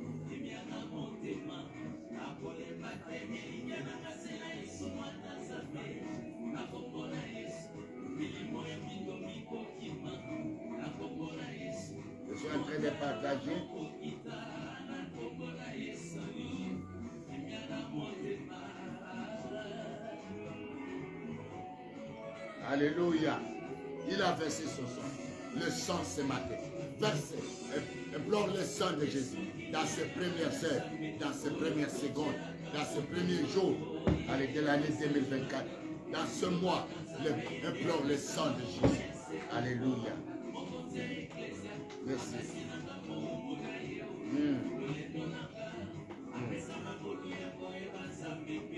Je suis en train de partager. Alléluia. Il a versé son sang. Le sang ce matin. Versez. Implore le sang de Jésus dans ses premières heures, dans ses premières secondes, dans ses premiers jours de l'année 2024. Dans ce mois, implore le sang de Jésus. Alléluia. Merci.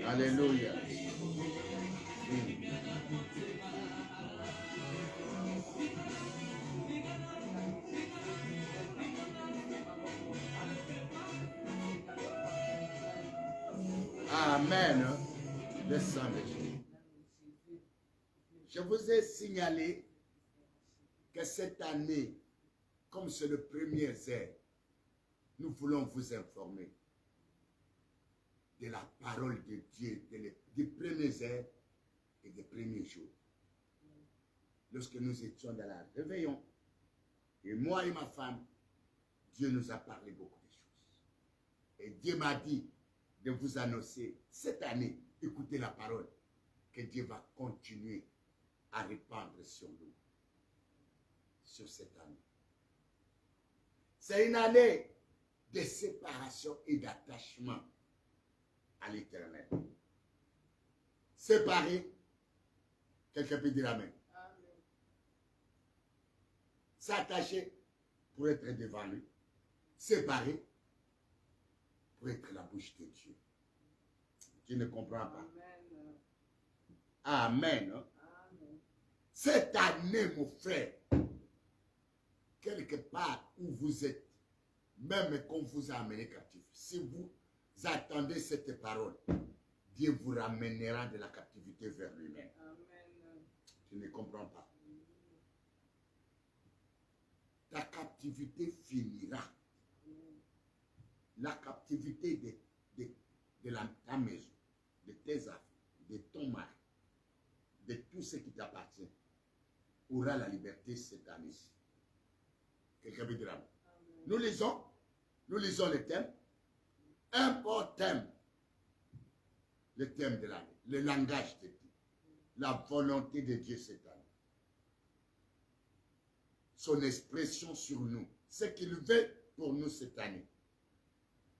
Alléluia. Amen. Le sang de Jésus. Je vous ai signalé que cette année, comme c'est le premier heure, nous voulons vous informer de la parole de Dieu des premières heures et des premiers jours. Lorsque nous étions dans la réveillon, et moi et ma femme, Dieu nous a parlé beaucoup de choses. Et Dieu m'a dit de vous annoncer cette année, écoutez la parole, que Dieu va continuer à répandre sur nous, sur cette année. C'est une année de séparation et d'attachement à l'Éternel. Séparé, quelqu'un peut dire Amen. S'attacher pour être devant lui. Séparé pour être la bouche de Dieu. Tu ne comprends pas. Amen. Amen. Cette année, mon frère, quelque part où vous êtes, même quand vous a amené captif, si vous attendez cette parole, Dieu vous ramènera de la captivité vers lui-même. Tu ne comprends pas. Ta captivité finira. La captivité de ta maison, de tes affaires, de ton mari, de tout ce qui t'appartient, aura la liberté cette année-ci. Quelqu'un peut dire amen. Nous lisons Nous lisons le thème. Un bon thème. Le thème de l'année. Le langage de Dieu. La volonté de Dieu cette année. Son expression sur nous. Ce qu'il veut pour nous cette année.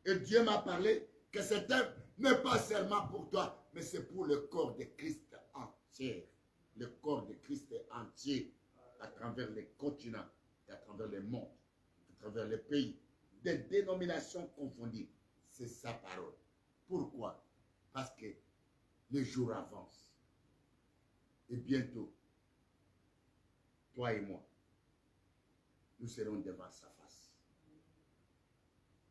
Et Dieu m'a parlé que ce thème n'est pas seulement pour toi, mais c'est pour le corps de Christ entier. Le corps de Christ entier, à travers les continents, à travers les mondes, à travers les pays, des dénominations confondues. C'est sa parole. Pourquoi? Parce que les jours avancent. Et bientôt, toi et moi, nous serons devant sa face.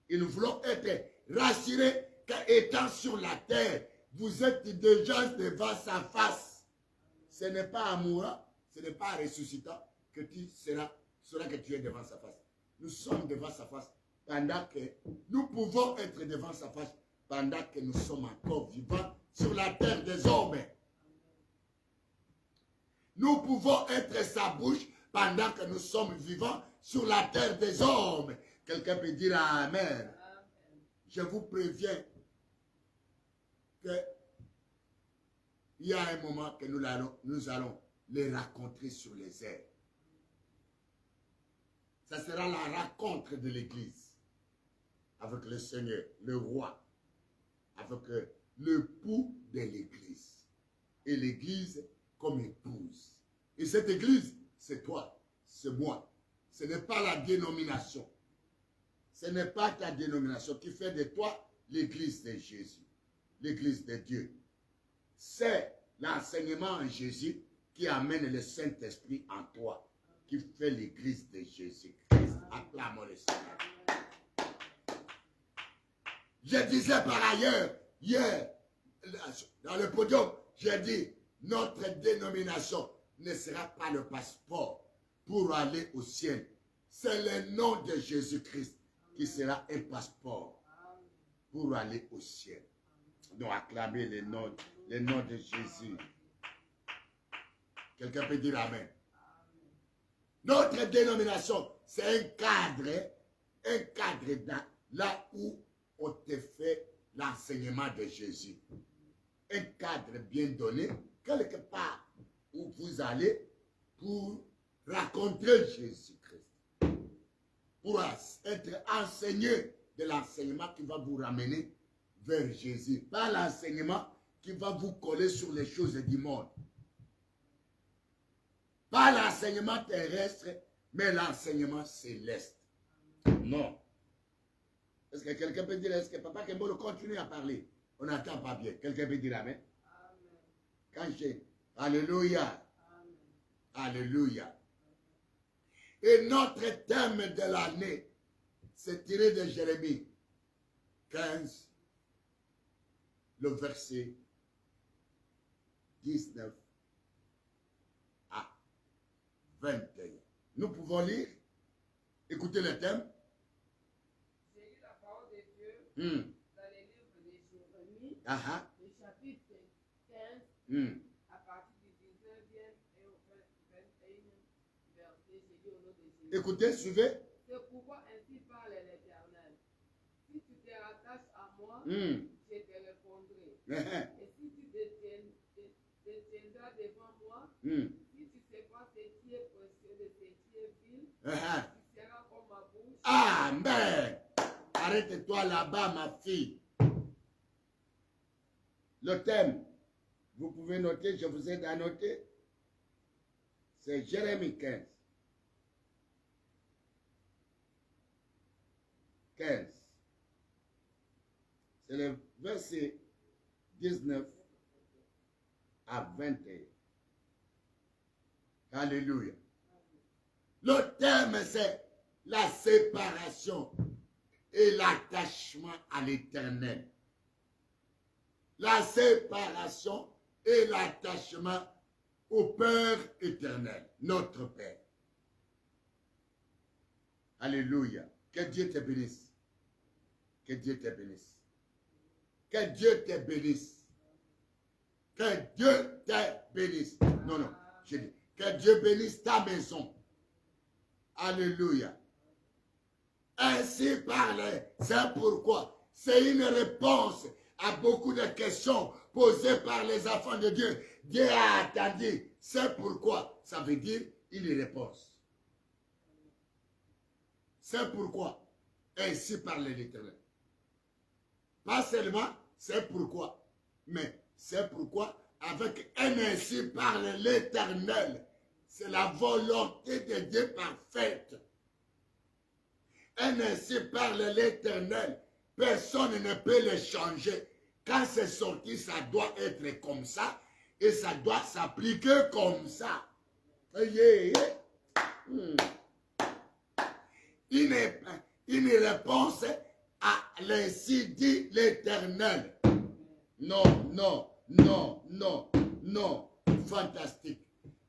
Et nous voulons être rassurés qu'étant sur la terre, vous êtes déjà devant sa face. Ce n'est pas en mourant, ce n'est pas en ressuscitant que tu seras que tu es devant sa face. Nous sommes devant sa face pendant que nous pouvons être devant sa face pendant que nous sommes encore vivants sur la terre des hommes. Nous pouvons être sa bouche pendant que nous sommes vivants sur la terre des hommes. Quelqu'un peut dire Amen. Je vous préviens qu'il y a un moment que nous allons les rencontrer sur les airs. Ça sera la rencontre de l'Église avec le Seigneur, le roi, avec l'époux de l'Église. Et l'Église comme épouse. Et cette Église, c'est toi, c'est moi. Ce n'est pas la dénomination. Ce n'est pas ta dénomination qui fait de toi l'Église de Jésus, l'Église de Dieu. C'est l'enseignement en Jésus qui amène le Saint-Esprit en toi, qui fait l'Église de Jésus-Christ. Acclamons le Seigneur. Je disais par ailleurs, hier, dans le podium, j'ai dit, notre dénomination ne sera pas le passeport pour aller au ciel. C'est le nom de Jésus-Christ qui sera un passeport pour aller au ciel. Donc acclamez le nom de Jésus. Quelqu'un peut dire Amen. Notre dénomination, c'est un cadre là où on te fait l'enseignement de Jésus. Un cadre bien donné, quelque part où vous allez pour rencontrer Jésus-Christ. Pour être enseigné de l'enseignement qui va vous ramener vers Jésus. Pas l'enseignement qui va vous coller sur les choses du monde. Pas l'enseignement terrestre, mais l'enseignement céleste. Non. Est-ce que quelqu'un peut dire, est-ce que Papa Kembolo continue à parler? On n'entend pas bien. Quelqu'un peut dire Amen? Amen. Quand j'ai... Alléluia. Amen. Alléluia. Et notre thème de l'année, c'est tiré de Jérémie 15, le verset 19 à 21. Nous pouvons lire, écouter le thème. J'ai lu la parole de Dieu dans les livres de Jérémie, le chapitre 15, à partir du 19e et au 21e verset. J'ai lu au nom de Jésus. Écoutez, suivez. C'est pourquoi ainsi parle l'Éternel. Si tu te rattaches à moi, je te répondrai. Et si tu te tiendras devant moi, si tu sais pas ce qui est précieux de ce qui est vil, tu seras comme ma bouche. Amen. Arrête-toi là-bas, ma fille. Le thème, vous pouvez noter, je vous aide à noter. C'est Jérémie 15. 15. C'est le verset 19 à 21. Alléluia. Le thème, c'est la séparation et l'attachement à l'Éternel. La séparation et l'attachement au Père éternel, notre Père. Alléluia. Que Dieu te bénisse. Que Dieu te bénisse. Que Dieu te bénisse. Que Dieu te bénisse. Non, non, je dis, que Dieu bénisse ta maison. Alléluia. Ainsi parle. C'est pourquoi. C'est une réponse à beaucoup de questions posées par les enfants de Dieu. Dieu a attendu. C'est pourquoi. Ça veut dire une réponse. C'est pourquoi. Ainsi parle l'Éternel. Pas seulement, c'est pourquoi. Mais c'est pourquoi, avec un ainsi parle l'Éternel. C'est la volonté de Dieu parfaite. Un ainsi parle l'Éternel. Personne ne peut le changer. Quand c'est sorti, ça doit être comme ça. Et ça doit s'appliquer comme ça. Une réponse à l'ainsi dit l'Éternel. Non, non, non, non, non. Fantastique.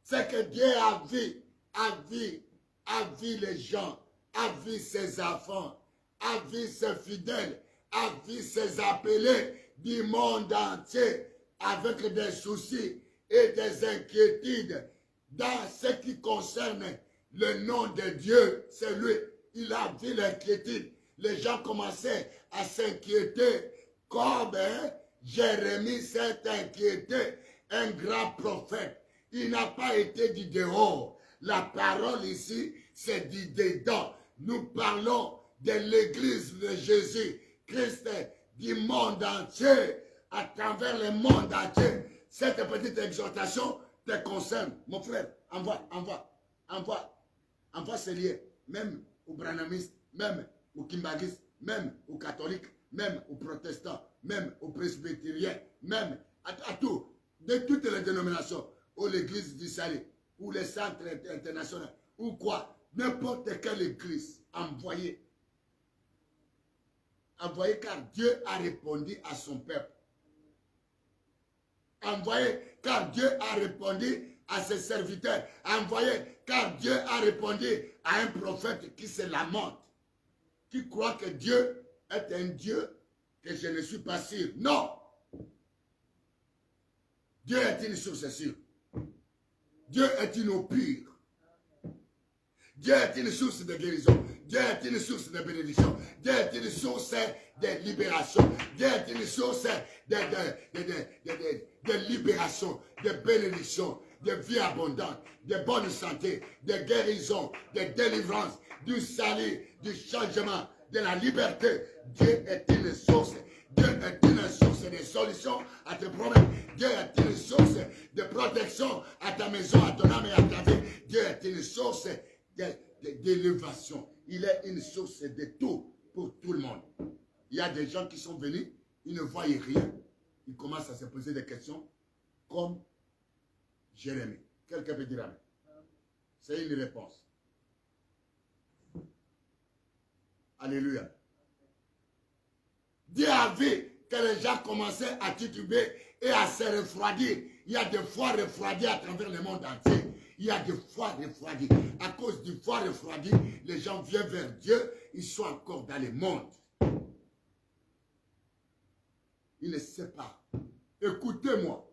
C'est que Dieu a vu les gens, a vu ses enfants, a vu ses fidèles, a vu ses appelés du monde entier avec des soucis et des inquiétudes dans ce qui concerne le nom de Dieu. C'est lui. Il a vu l'inquiétude. Les gens commençaient à s'inquiéter comme Jérémie s'est inquiété, un grand prophète. Il n'a pas été du dehors. La parole ici, c'est du dedans. Nous parlons de l'église de Jésus, Christ, du monde entier, à travers le monde entier. Cette petite exhortation te concerne. Mon frère, envoie ces liens, même aux branhamistes, même aux kimbagistes, même aux catholiques, même aux protestants, même aux presbytériens, même à tout, de toutes les dénominations, ou l'église du salut, ou les centres internationaux, ou quoi, n'importe quelle église, envoyez. Envoyez car Dieu a répondu à son peuple. Envoyez car Dieu a répondu à ses serviteurs. Envoyez car Dieu a répondu à un prophète qui se lamente, qui croit que Dieu est un Dieu que je ne suis pas sûr. Non! Dieu est une source sûre. Dieu est une eau pure. Dieu est une source de guérison. Dieu est une source de bénédiction. Dieu est une source de libération. Dieu est une source de libération, de bénédiction, de vie abondante, de bonne santé, de guérison, de délivrance, du salut, du changement, de la liberté. Dieu est une source. Dieu est une source de solution à tes problèmes. Dieu est une source de protection à ta maison, à ton âme et à ta vie. Dieu est une source d'élévation. Il est une source de tout pour tout le monde. Il y a des gens qui sont venus, ils ne voient rien. Ils commencent à se poser des questions comme Jérémie. Quelqu'un peut dire amen. C'est une réponse. Alléluia. Dieu a vu que les gens commençaient à tituber et à se refroidir. Il y a des fois refroidis à travers le monde entier. Il y a des fois refroidis. À cause du fois refroidi, les gens viennent vers Dieu. Ils sont encore dans le monde. Ils ne savent pas. Écoutez-moi.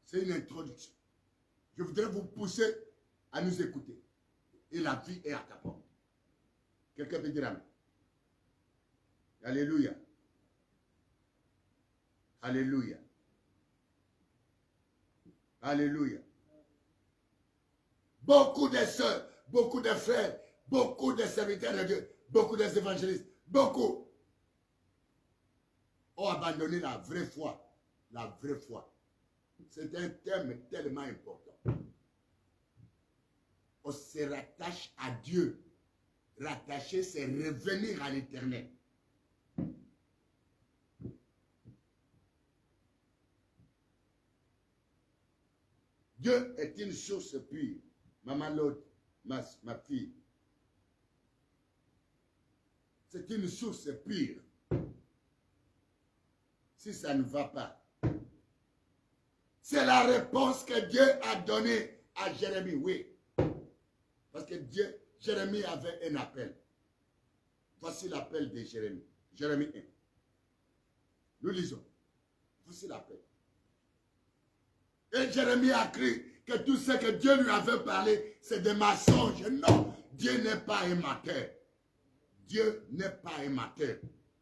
C'est une introduction. Je voudrais vous pousser à nous écouter. Et la vie est à ta porte. Quelqu'un peut dire amen. Alléluia. Alléluia. Alléluia. Beaucoup de sœurs, beaucoup de frères, beaucoup de serviteurs de Dieu, beaucoup d'évangélistes, beaucoup ont abandonné la vraie foi. La vraie foi. C'est un thème tellement important. On se rattache à Dieu. Rattacher, c'est revenir à l'Éternel. Dieu est une source pure. Maman Lode, ma fille. C'est une source pure. Si ça ne va pas. C'est la réponse que Dieu a donnée à Jérémie, oui. Parce que Jérémie avait un appel. Voici l'appel de Jérémie. Jérémie 1. Nous lisons. Voici l'appel. Et Jérémie a cru que tout ce que Dieu lui avait parlé, c'est des mensonges. Non, Dieu n'est pas un menteur. Dieu n'est pas un menteur.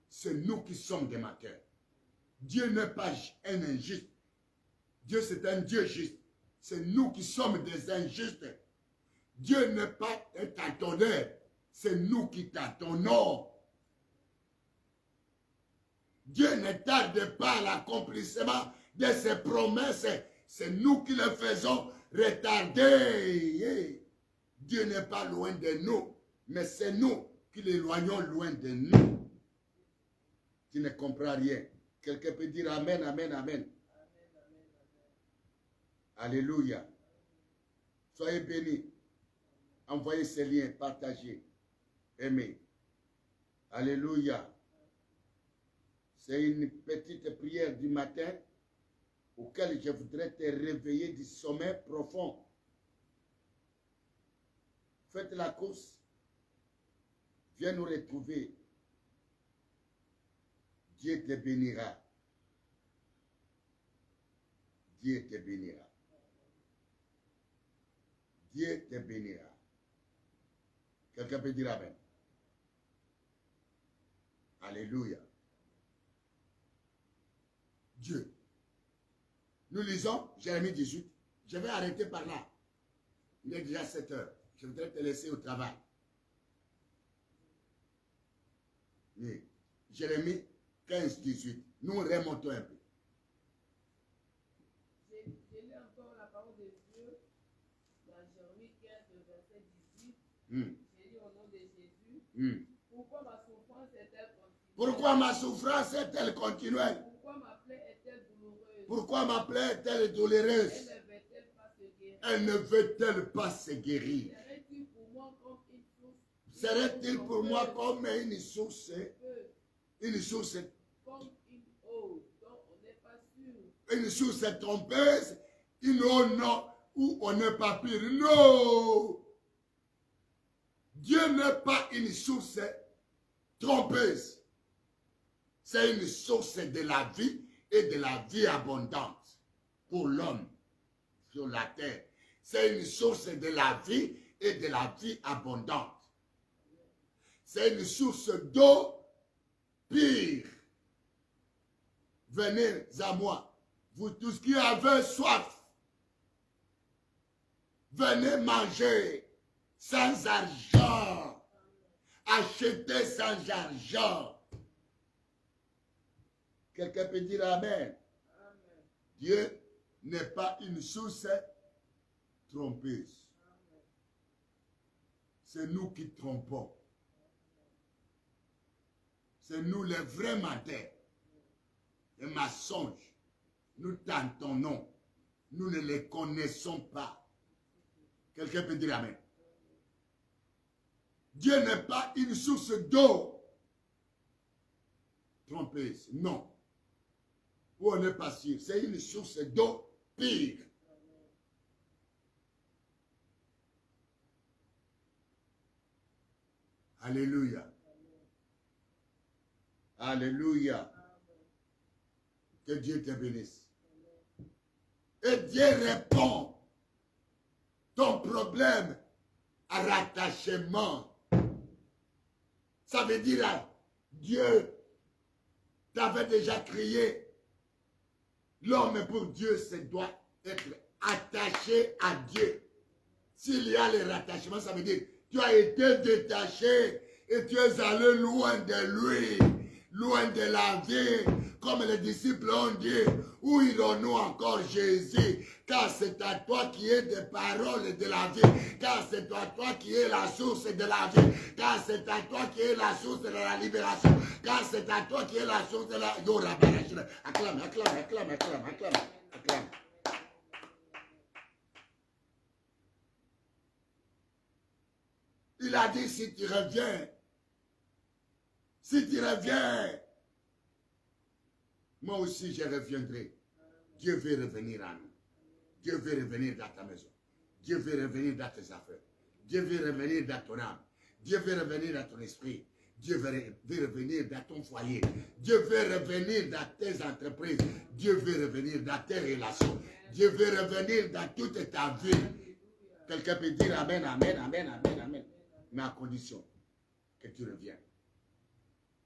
C'est nous qui sommes des menteurs. Dieu n'est pas un injuste. Dieu, c'est un Dieu juste. C'est nous qui sommes des injustes. Dieu n'est pas un tâtonneur. C'est nous qui tâtonnons. Dieu ne tarde pas à l'accomplissement de ses promesses. C'est nous qui le faisons retarder. Dieu n'est pas loin de nous, mais c'est nous qui l'éloignons loin de nous. Tu ne comprends rien. Quelqu'un peut dire Amen, Amen, Amen. Alléluia. Soyez bénis. Envoyez ces liens, partagez, aimez. Alléluia. C'est une petite prière du matin auquel je voudrais te réveiller du sommeil profond. Faites la course. Viens nous retrouver. Dieu te bénira. Dieu te bénira. Dieu te bénira. Quelqu'un peut dire Amen. Alléluia. Dieu. Nous lisons Jérémie 18. Je vais arrêter par là. Il est déjà 7 heures. Je voudrais te laisser au travail. Oui. Jérémie 15, 18. Nous remontons un peu. J'ai lu encore la parole de Dieu dans Jérémie 15, verset 18. J'ai lu au nom de Jésus. Pourquoi ma souffrance est-elle continuelle? Pourquoi ma souffrance est-elle continuelle? Pourquoi ma plaie est-elle douloureuse? Pourquoi ma plaie est-elle douloureuse? Elle ne veut-elle pas se guérir? Elle ne veut-elle pas se guérir? Serait-il pour moi comme une source? Serait-il pour moi comme une source Comme une eau dont on n'est pas sûr? Une source trompeuse, une eau non, où on n'est pas pire. Non! Dieu n'est pas une source trompeuse. C'est une source de la vie et de la vie abondante pour l'homme sur la terre. C'est une source de la vie et de la vie abondante. C'est une source d'eau pure. Venez à moi, vous tous qui avez soif. Venez manger sans argent. Acheter sans argent. Quelqu'un peut dire Amen. Amen. Dieu n'est pas une source trompeuse. C'est nous qui trompons. C'est nous les vrais menteurs. Les mensonges. Nous tentons. Nous ne les connaissons pas. Quelqu'un peut dire Amen. Dieu n'est pas une source d'eau trompeuse. Non. Où on n'est pas sûr. C'est une source d'eau pure. Alléluia. Alléluia. Que Dieu te bénisse. Et Dieu répond ton problème à rattachement. Ça veut dire, Dieu t'avait déjà crié. L'homme pour Dieu, ça doit être attaché à Dieu. S'il y a le rattachement, ça veut dire tu as été détaché et tu es allé loin de lui, loin de la vie. Comme les disciples ont dit, où irons-nous encore Jésus? Car c'est à toi qui es des paroles de la vie. Car c'est à toi qui es la source de la vie. Car c'est à toi qui es la source de la libération. Car c'est à toi qui es la source de la... Acclame, acclame, acclame, acclame, acclame, acclame. Il a dit, si tu reviens, moi aussi je reviendrai. Dieu veut revenir à nous. Dieu veut revenir dans ta maison. Dieu veut revenir dans tes affaires. Dieu veut revenir dans ton âme. Dieu veut revenir dans ton esprit. Dieu veut revenir dans ton foyer. Dieu veut revenir dans tes entreprises. Dieu veut revenir dans tes relations. Dieu veut revenir dans toute ta vie. Quelqu'un peut dire Amen, Amen, Amen, Amen, Amen. Mais à condition que tu reviennes.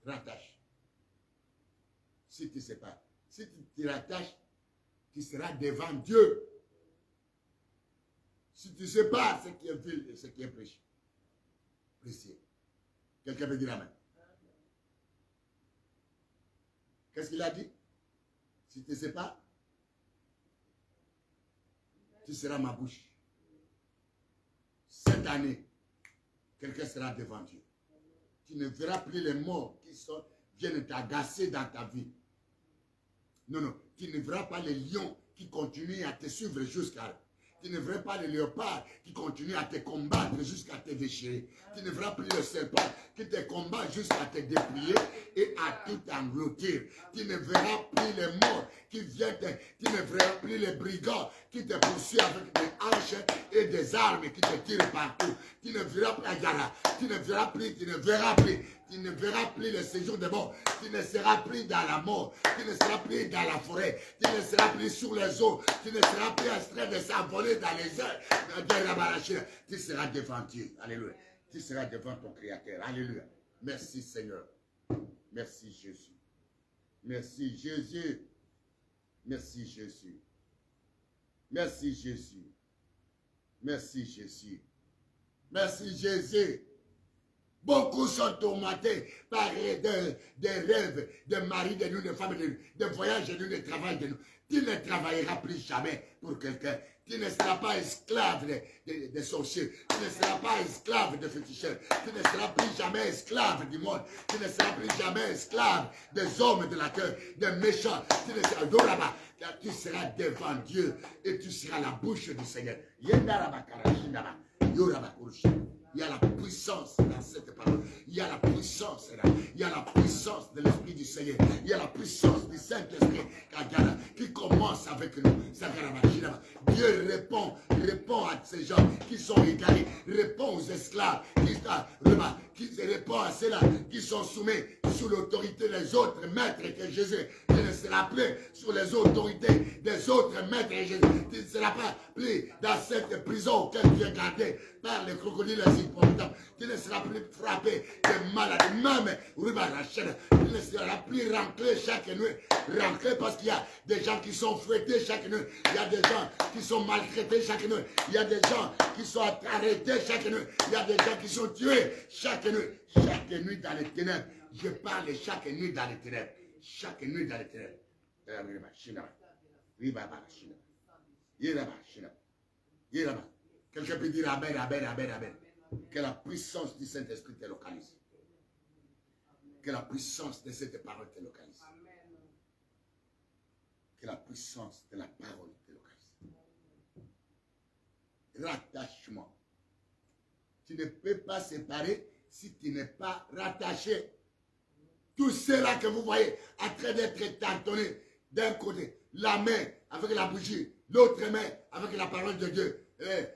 Rattache. Si tu ne sais pas. Si tu te rattaches, tu seras devant Dieu. Si tu ne sais pas ce qui est vil et ce qui est précieux. Quelqu'un peut dire amen. Qu'est-ce qu'il a dit? Si tu ne sais pas, tu seras ma bouche. Cette année, quelqu'un sera devant Dieu. Tu ne verras plus les morts qui viennent t'agacer dans ta vie. Non, non, tu ne verras pas les lions qui continuent à te suivre jusqu'à... Tu ne verras pas les léopards qui continuent à te combattre jusqu'à te déchirer. Tu ne verras plus le serpent qui te combat jusqu'à te déplier et à tout engloutir. Tu ne verras plus les morts qui viennent tu ne verras plus les brigands qui te poursuivent avec des haches et des armes qui te tirent partout. Tu ne verras plus Agara. Tu ne verras plus, tu ne verras plus. Tu ne verras plus le séjour des morts. Tu ne seras plus dans la mort. Tu ne seras plus dans la forêt. Tu ne seras plus sur les eaux. Tu ne seras plus en train de s'envoler dans les airs. Tu seras devant Dieu. Alléluia. Tu seras devant ton Créateur. Alléluia. Merci Seigneur. Merci Jésus. Merci Jésus. Merci Jésus. Merci Jésus. Merci Jésus. Merci Jésus. Beaucoup sont tourmentés par des rêves, de mari de nous, de femmes de nous, de voyages de nous, de travail de nous. Tu ne travailleras plus jamais pour quelqu'un. Tu ne seras pas esclave des sorciers. Tu ne seras pas esclave de féticheurs. Tu ne seras plus jamais esclave du monde. Tu ne seras plus jamais esclave des hommes de la terre, des méchants. Tu seras devant Dieu et tu seras la bouche du Seigneur. Il y a la puissance dans cette parole. Il y a la puissance là. Il y a la puissance de l'Esprit du Seigneur. Il y a la puissance du Saint-Esprit qui commence avec nous. Dieu répond à ces gens qui sont égarés. Répond aux esclaves qui répond à ceux-là qui sont soumis sous l'autorité des autres maîtres que Jésus. Tu ne seras plus sous les autorités des autres maîtres que Jésus. Tu ne seras pas plus dans cette prison auquel tu es gardé par les crocodiles importants. Tu ne seras plus frappé de maladies. Même, tu ne seras plus ranclé chaque nuit. Ranclé parce qu'il y a des gens qui sont fouettés chaque nuit. Il y a des gens qui sont maltraités chaque nuit. Il y a des gens qui sont arrêtés chaque nuit. Il y a des gens qui sont tués chaque nuit. Chaque nuit dans les ténèbres. Je parle chaque nuit dans les ténèbres. Chaque nuit dans les ténèbres. Quelqu'un peut dire amen, amen, amen, amen. Que la puissance du Saint-Esprit te localise. Que la puissance de cette parole te localise. Que la puissance de la parole te localise. Rattachement. Tu ne peux pas séparer si tu n'es pas rattaché. Tout cela que vous voyez en train d'être tâtonné d'un côté, la main avec la bougie, l'autre main avec la parole de Dieu.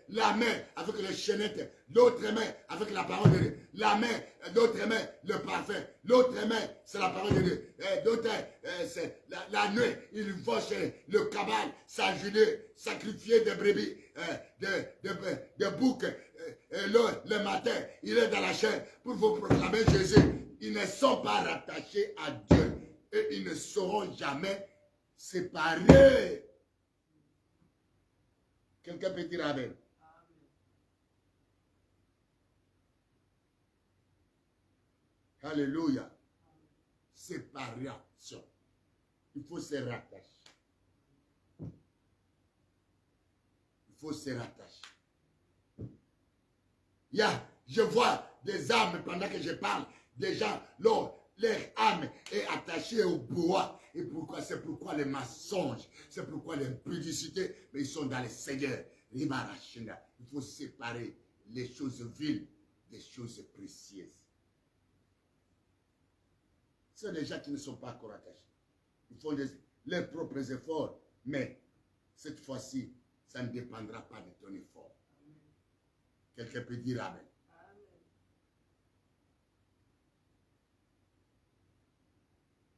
La main avec les chaînettes, l'autre main avec la parole de Dieu, la main, l'autre main, le parfum, l'autre main, c'est la parole de Dieu, l'autre, c'est la nuit, il va chez le cabal, s'ajuler, sacrifier des brebis, des boucs, le matin, il est dans la chair pour vous proclamer Jésus. Ils ne sont pas rattachés à Dieu et ils ne seront jamais séparés. Quelqu'un peut dire amen. Alléluia. Séparation. Il faut se rattacher. Il faut se rattacher. Je vois des âmes pendant que je parle. Des gens, leur âme est attachée au bois. Et pourquoi? C'est pourquoi les mensonges, c'est pourquoi l'impudicité, mais ils sont dans le Seigneur. Il faut séparer les choses viles des choses précieuses. Ce sont des gens qui ne sont pas encore attachés. Ils font leurs propres efforts, mais cette fois-ci, ça ne dépendra pas de ton effort. Quelqu'un peut dire amen.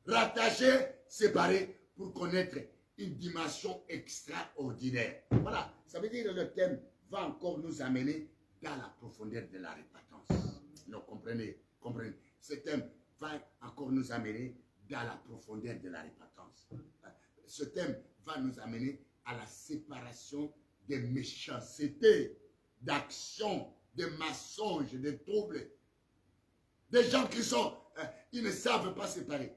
Rattaché, séparé pour connaître une dimension extraordinaire. Voilà, ça veut dire que le thème va encore nous amener dans la profondeur de la repentance. Donc comprenez, ce thème va encore nous amener dans la profondeur de la repentance. Ce thème va nous amener à la séparation des méchancetés, d'actions, des mensonges, des troubles. Des gens qui sont, ils ne savent pas séparer.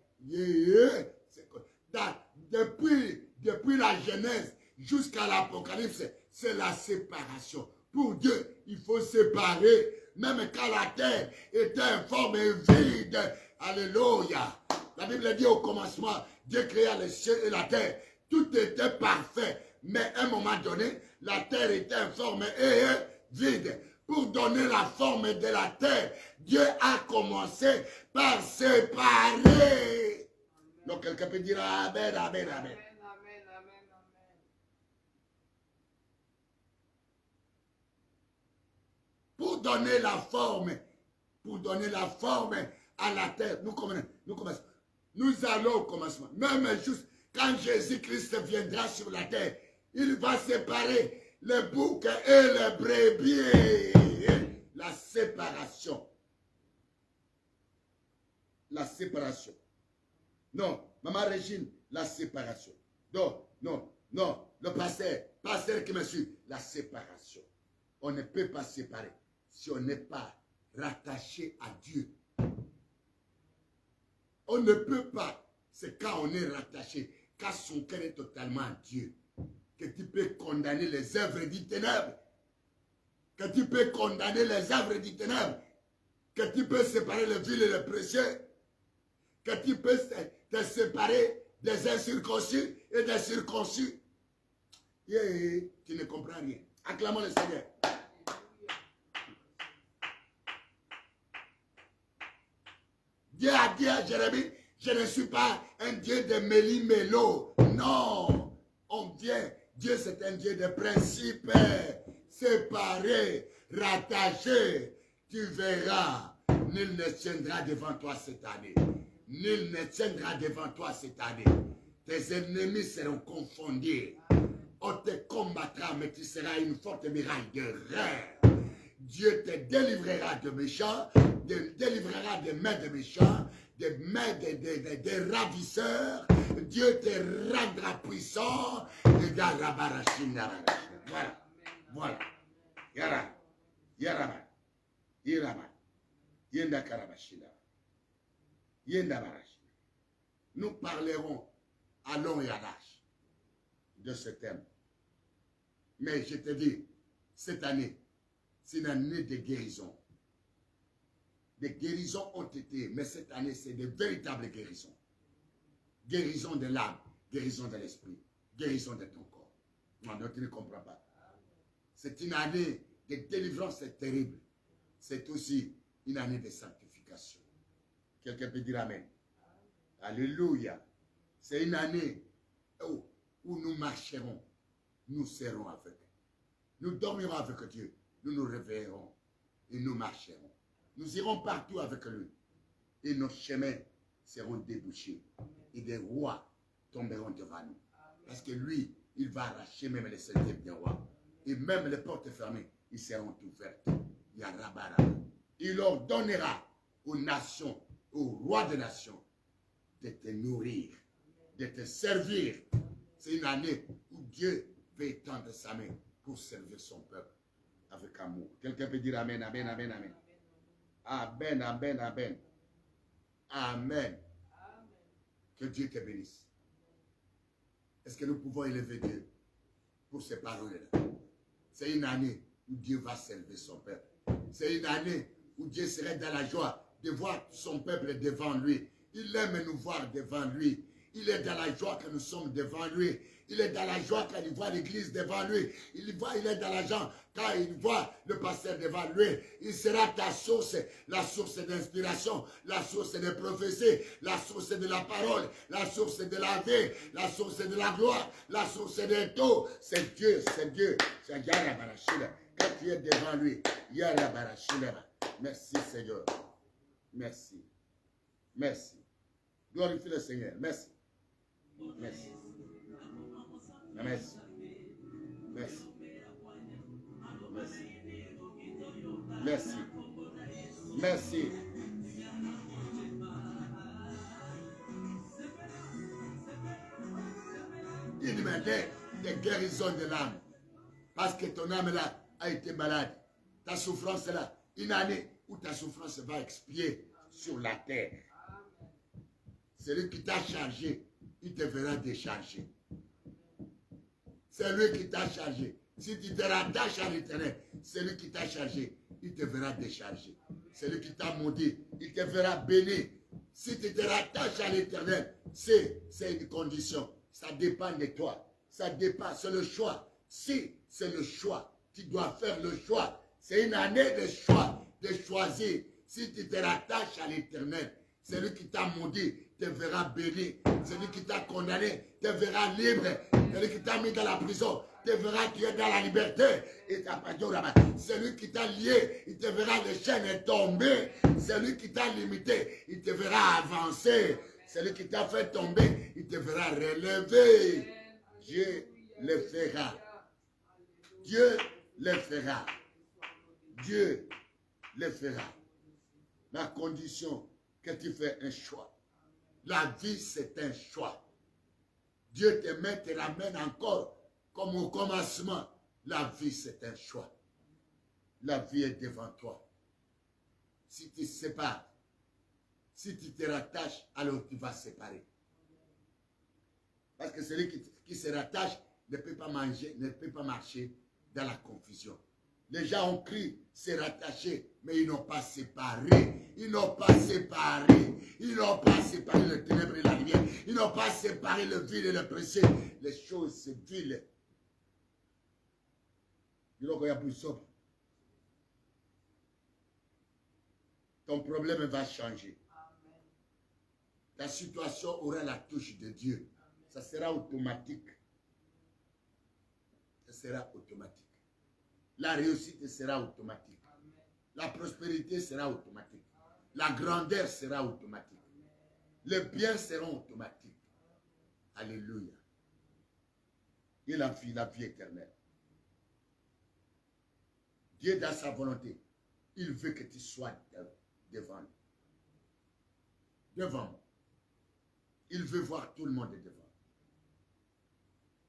Depuis la Genèse jusqu'à l'Apocalypse, c'est la séparation. Pour Dieu, il faut séparer. Même quand la terre était informe et vide. Alléluia. La Bible dit au commencement, Dieu créa les cieux et la terre. Tout était parfait. Mais à un moment donné, la terre était informe et vide. Pour donner la forme de la terre, Dieu a commencé par séparer. Donc quelqu'un peut dire Amen, Amen, Amen. Pour donner la forme à la terre, nous commençons. Nous allons au commencement. Même juste quand Jésus-Christ viendra sur la terre, il va séparer les boucs et les brebis. La séparation. La séparation. Non, Maman Régine, la séparation. Non, non, non. Le pasteur qui me suit, la séparation. On ne peut pas séparer si on n'est pas rattaché à Dieu. On ne peut pas. C'est quand on est rattaché, quand son cœur est totalement à Dieu, que tu peux condamner les œuvres du ténèbre. Que tu peux condamner les œuvres du ténèbre. Que tu peux séparer le vil et le précieux. Que tu peux te séparer des incirconcis et des circoncis. Tu ne comprends rien. Acclamons le Seigneur. Dieu a dit à Jérémie, je ne suis pas un Dieu de méli-mélo. Non. On vient. Dieu c'est un Dieu de principes. Séparé, rattaché. Tu verras. Nul ne tiendra devant toi cette année. Nul ne tiendra devant toi cette année. Tes ennemis seront confondus. On te combattra, mais tu seras une forte muraille de rein. Dieu te délivrera de méchants, te délivrera des mains de méchants, des mains des ravisseurs. Dieu te rendra puissant. Voilà. Voilà. Yara. Yarama. Yarama. Yenda Karabashina. Yenda Barashina. Nous parlerons à long et à large de ce thème. Mais je te dis, cette année, c'est une année de guérison. Des guérisons ont été, mais cette année, c'est de véritables guérisons. Guérison de l'âme, guérison de l'esprit, guérison de ton corps. Non, tu ne comprends pas. C'est une année de délivrance terrible. C'est aussi une année de sanctification. Quelqu'un peut dire Amen. Alléluia. C'est une année où nous marcherons. Nous serons avec. Nous dormirons avec Dieu. Nous nous réveillerons et nous marcherons. Nous irons partout avec lui. Et nos chemins seront débouchés. Et des rois tomberont devant nous. Parce que lui, il va arracher même les septièmes des rois. Et même les portes fermées, ils seront ouvertes. Il ordonnera aux nations, aux rois des nations, de te nourrir, de te servir. C'est une année où Dieu veut étendre sa main pour servir son peuple avec amour. Quelqu'un peut dire Amen, Amen, Amen, Amen. Amen, Amen, Amen. Amen. Que Dieu te bénisse. Est-ce que nous pouvons élever Dieu pour ces paroles-là? C'est une année où Dieu va servir son peuple. C'est une année où Dieu serait dans la joie de voir son peuple devant lui. Il aime nous voir devant lui. Il est dans la joie que nous sommes devant lui. Il est dans la joie quand il voit l'église devant lui. Il est dans la joie quand il voit le pasteur devant lui. Il sera ta source, la source d'inspiration, la source de prophétie, la source de la parole, la source de la vie, la source de la gloire, la source de tout. C'est Dieu, c'est Dieu. C'est Yara Barashila. Quand tu es devant lui, Yara Barashila. Merci Seigneur. Merci. Merci. Glorifie le Seigneur. Merci. Merci. Merci. Merci. Merci. Merci. Merci. année de guérison de l'âme. Parce que ton âme là a été malade. Ta souffrance là, une année où ta souffrance va expier sur la terre. Celui qui t'a chargé, il te verra décharger. C'est lui qui t'a chargé. Si tu te rattaches à l'Éternel, celui qui t'a chargé, il te verra décharger. Celui qui t'a maudit, il te verra béni. Si tu te rattaches à l'Éternel, c'est une condition. Ça dépend de toi. Ça dépend, c'est le choix. Si c'est le choix, tu dois faire le choix. C'est une année de choix, de choisir. Si tu te rattaches à l'Éternel, celui qui t'a maudit te verra béni. Celui qui t'a condamné te verra libre. Celui qui t'a mis dans la prison te verra tu es dans la liberté. Et celui qui t'a lié, il te verra les chaînes tomber. Celui qui t'a limité, il te verra avancer. Celui qui t'a fait tomber, il te verra relever. Dieu le fera. Dieu le fera. Dieu le fera. La condition que tu fais un choix. La vie, c'est un choix. Dieu te met, te ramène encore comme au commencement. La vie, c'est un choix. La vie est devant toi. Si tu te sépares, si tu te rattaches, alors tu vas séparer. Parce que celui qui se rattache ne peut pas manger, ne peut pas marcher dans la confusion. Les gens ont crié, se rattacher, mais ils n'ont pas séparé. Ils n'ont pas séparé. Ils n'ont pas séparé le ténèbre et la lumière. Ils n'ont pas séparé le vil et le précieux. Les choses, c'est vil. Ton problème va changer. Ta situation aura la touche de Dieu. Ça sera automatique. Ça sera automatique. La réussite sera automatique. La prospérité sera automatique. La grandeur sera automatique. Les biens seront automatiques. Alléluia. Et la vie éternelle. Dieu, dans sa volonté, il veut que tu sois devant lui. Devant moi. Il veut voir tout le monde devant.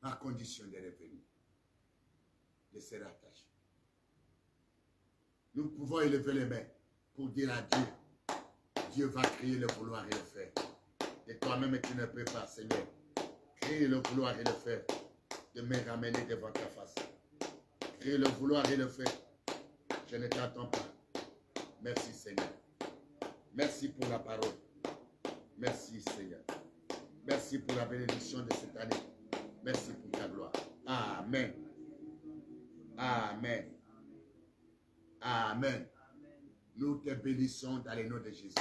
À condition de revenir. De se rattacher. Nous pouvons élever les mains pour dire à Dieu, Dieu va créer le vouloir et le faire. Et toi-même, tu ne peux pas, Seigneur, créer le vouloir et le faire, de me ramener devant ta face. Créer le vouloir et le faire. Je ne t'entends pas. Merci, Seigneur. Merci pour la parole. Merci, Seigneur. Merci pour la bénédiction de cette année. Merci pour ta gloire. Amen. Amen. Amen. Nous te bénissons dans le nom de Jésus.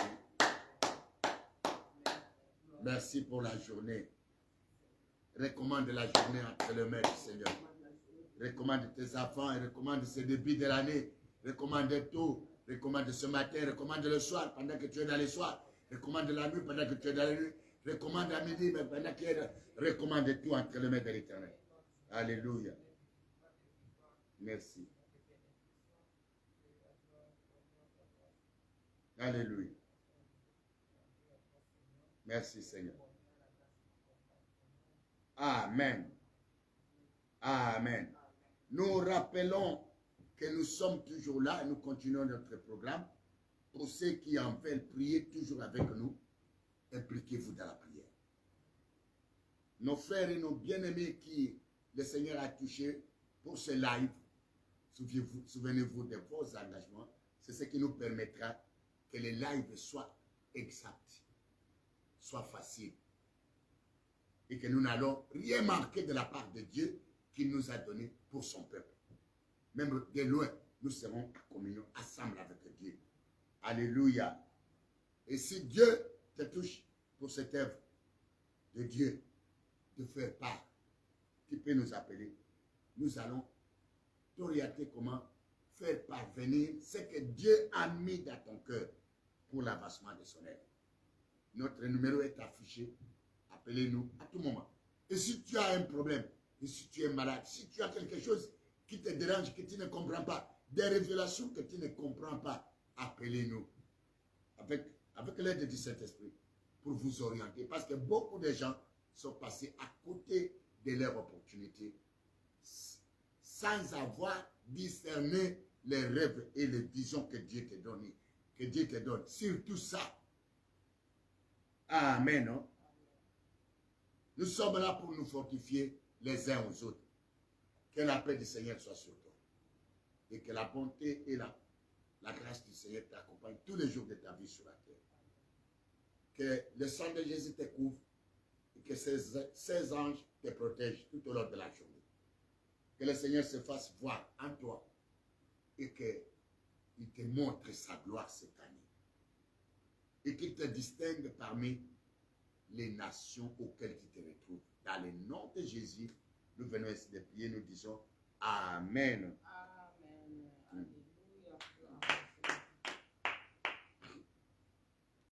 Merci pour la journée. Recommande la journée entre les mains du Seigneur. Recommande tes enfants et recommande ce début de l'année. Recommande tout. Recommande ce matin. Recommande le soir pendant que tu es dans le soir. Recommande la nuit pendant que tu es dans la nuit. Recommande à midi mais pendant que tu es dans... Recommande tout entre les mains de l'Éternel. Alléluia. Merci. Alléluia. Merci Seigneur. Amen. Amen. Nous rappelons que nous sommes toujours là et nous continuons notre programme. Pour ceux qui en veulent prier toujours avec nous, impliquez-vous dans la prière. Nos frères et nos bien-aimés qui le Seigneur a touchés pour ce live, souvenez-vous de vos engagements. C'est ce qui nous permettra que les lives soient exacts, soient faciles. Et que nous n'allons rien manquer de la part de Dieu qu'il nous a donné pour son peuple. Même de loin, nous serons en communion, ensemble avec Dieu. Alléluia. Et si Dieu te touche pour cette œuvre de Dieu, de faire part, tu peux nous appeler. Nous allons t'orienter comment faire parvenir ce que Dieu a mis dans ton cœur pour l'avancement de son œuvre. Notre numéro est affiché. Appelez-nous à tout moment. Et si tu as un problème, et si tu es malade, si tu as quelque chose qui te dérange, que tu ne comprends pas, des révélations que tu ne comprends pas, appelez-nous avec l'aide du Saint-Esprit pour vous orienter. Parce que beaucoup de gens sont passés à côté de leur opportunité sans avoir discerné les rêves et les visions que Dieu te donne. Que Dieu te donne. Surtout ça. Amen. Non? Nous sommes là pour nous fortifier les uns aux autres. Que la paix du Seigneur soit sur toi. Et que la bonté et la grâce du Seigneur t'accompagnent tous les jours de ta vie sur la terre. Que le sang de Jésus te couvre et que ses anges te protègent tout au long de la journée. Que le Seigneur se fasse voir en toi et qu'il te montre sa gloire cette année. Et qu'il te distingue parmi les nations auxquelles tu te retrouves. Dans le nom de Jésus, nous venons ici de prier, nous disons Amen.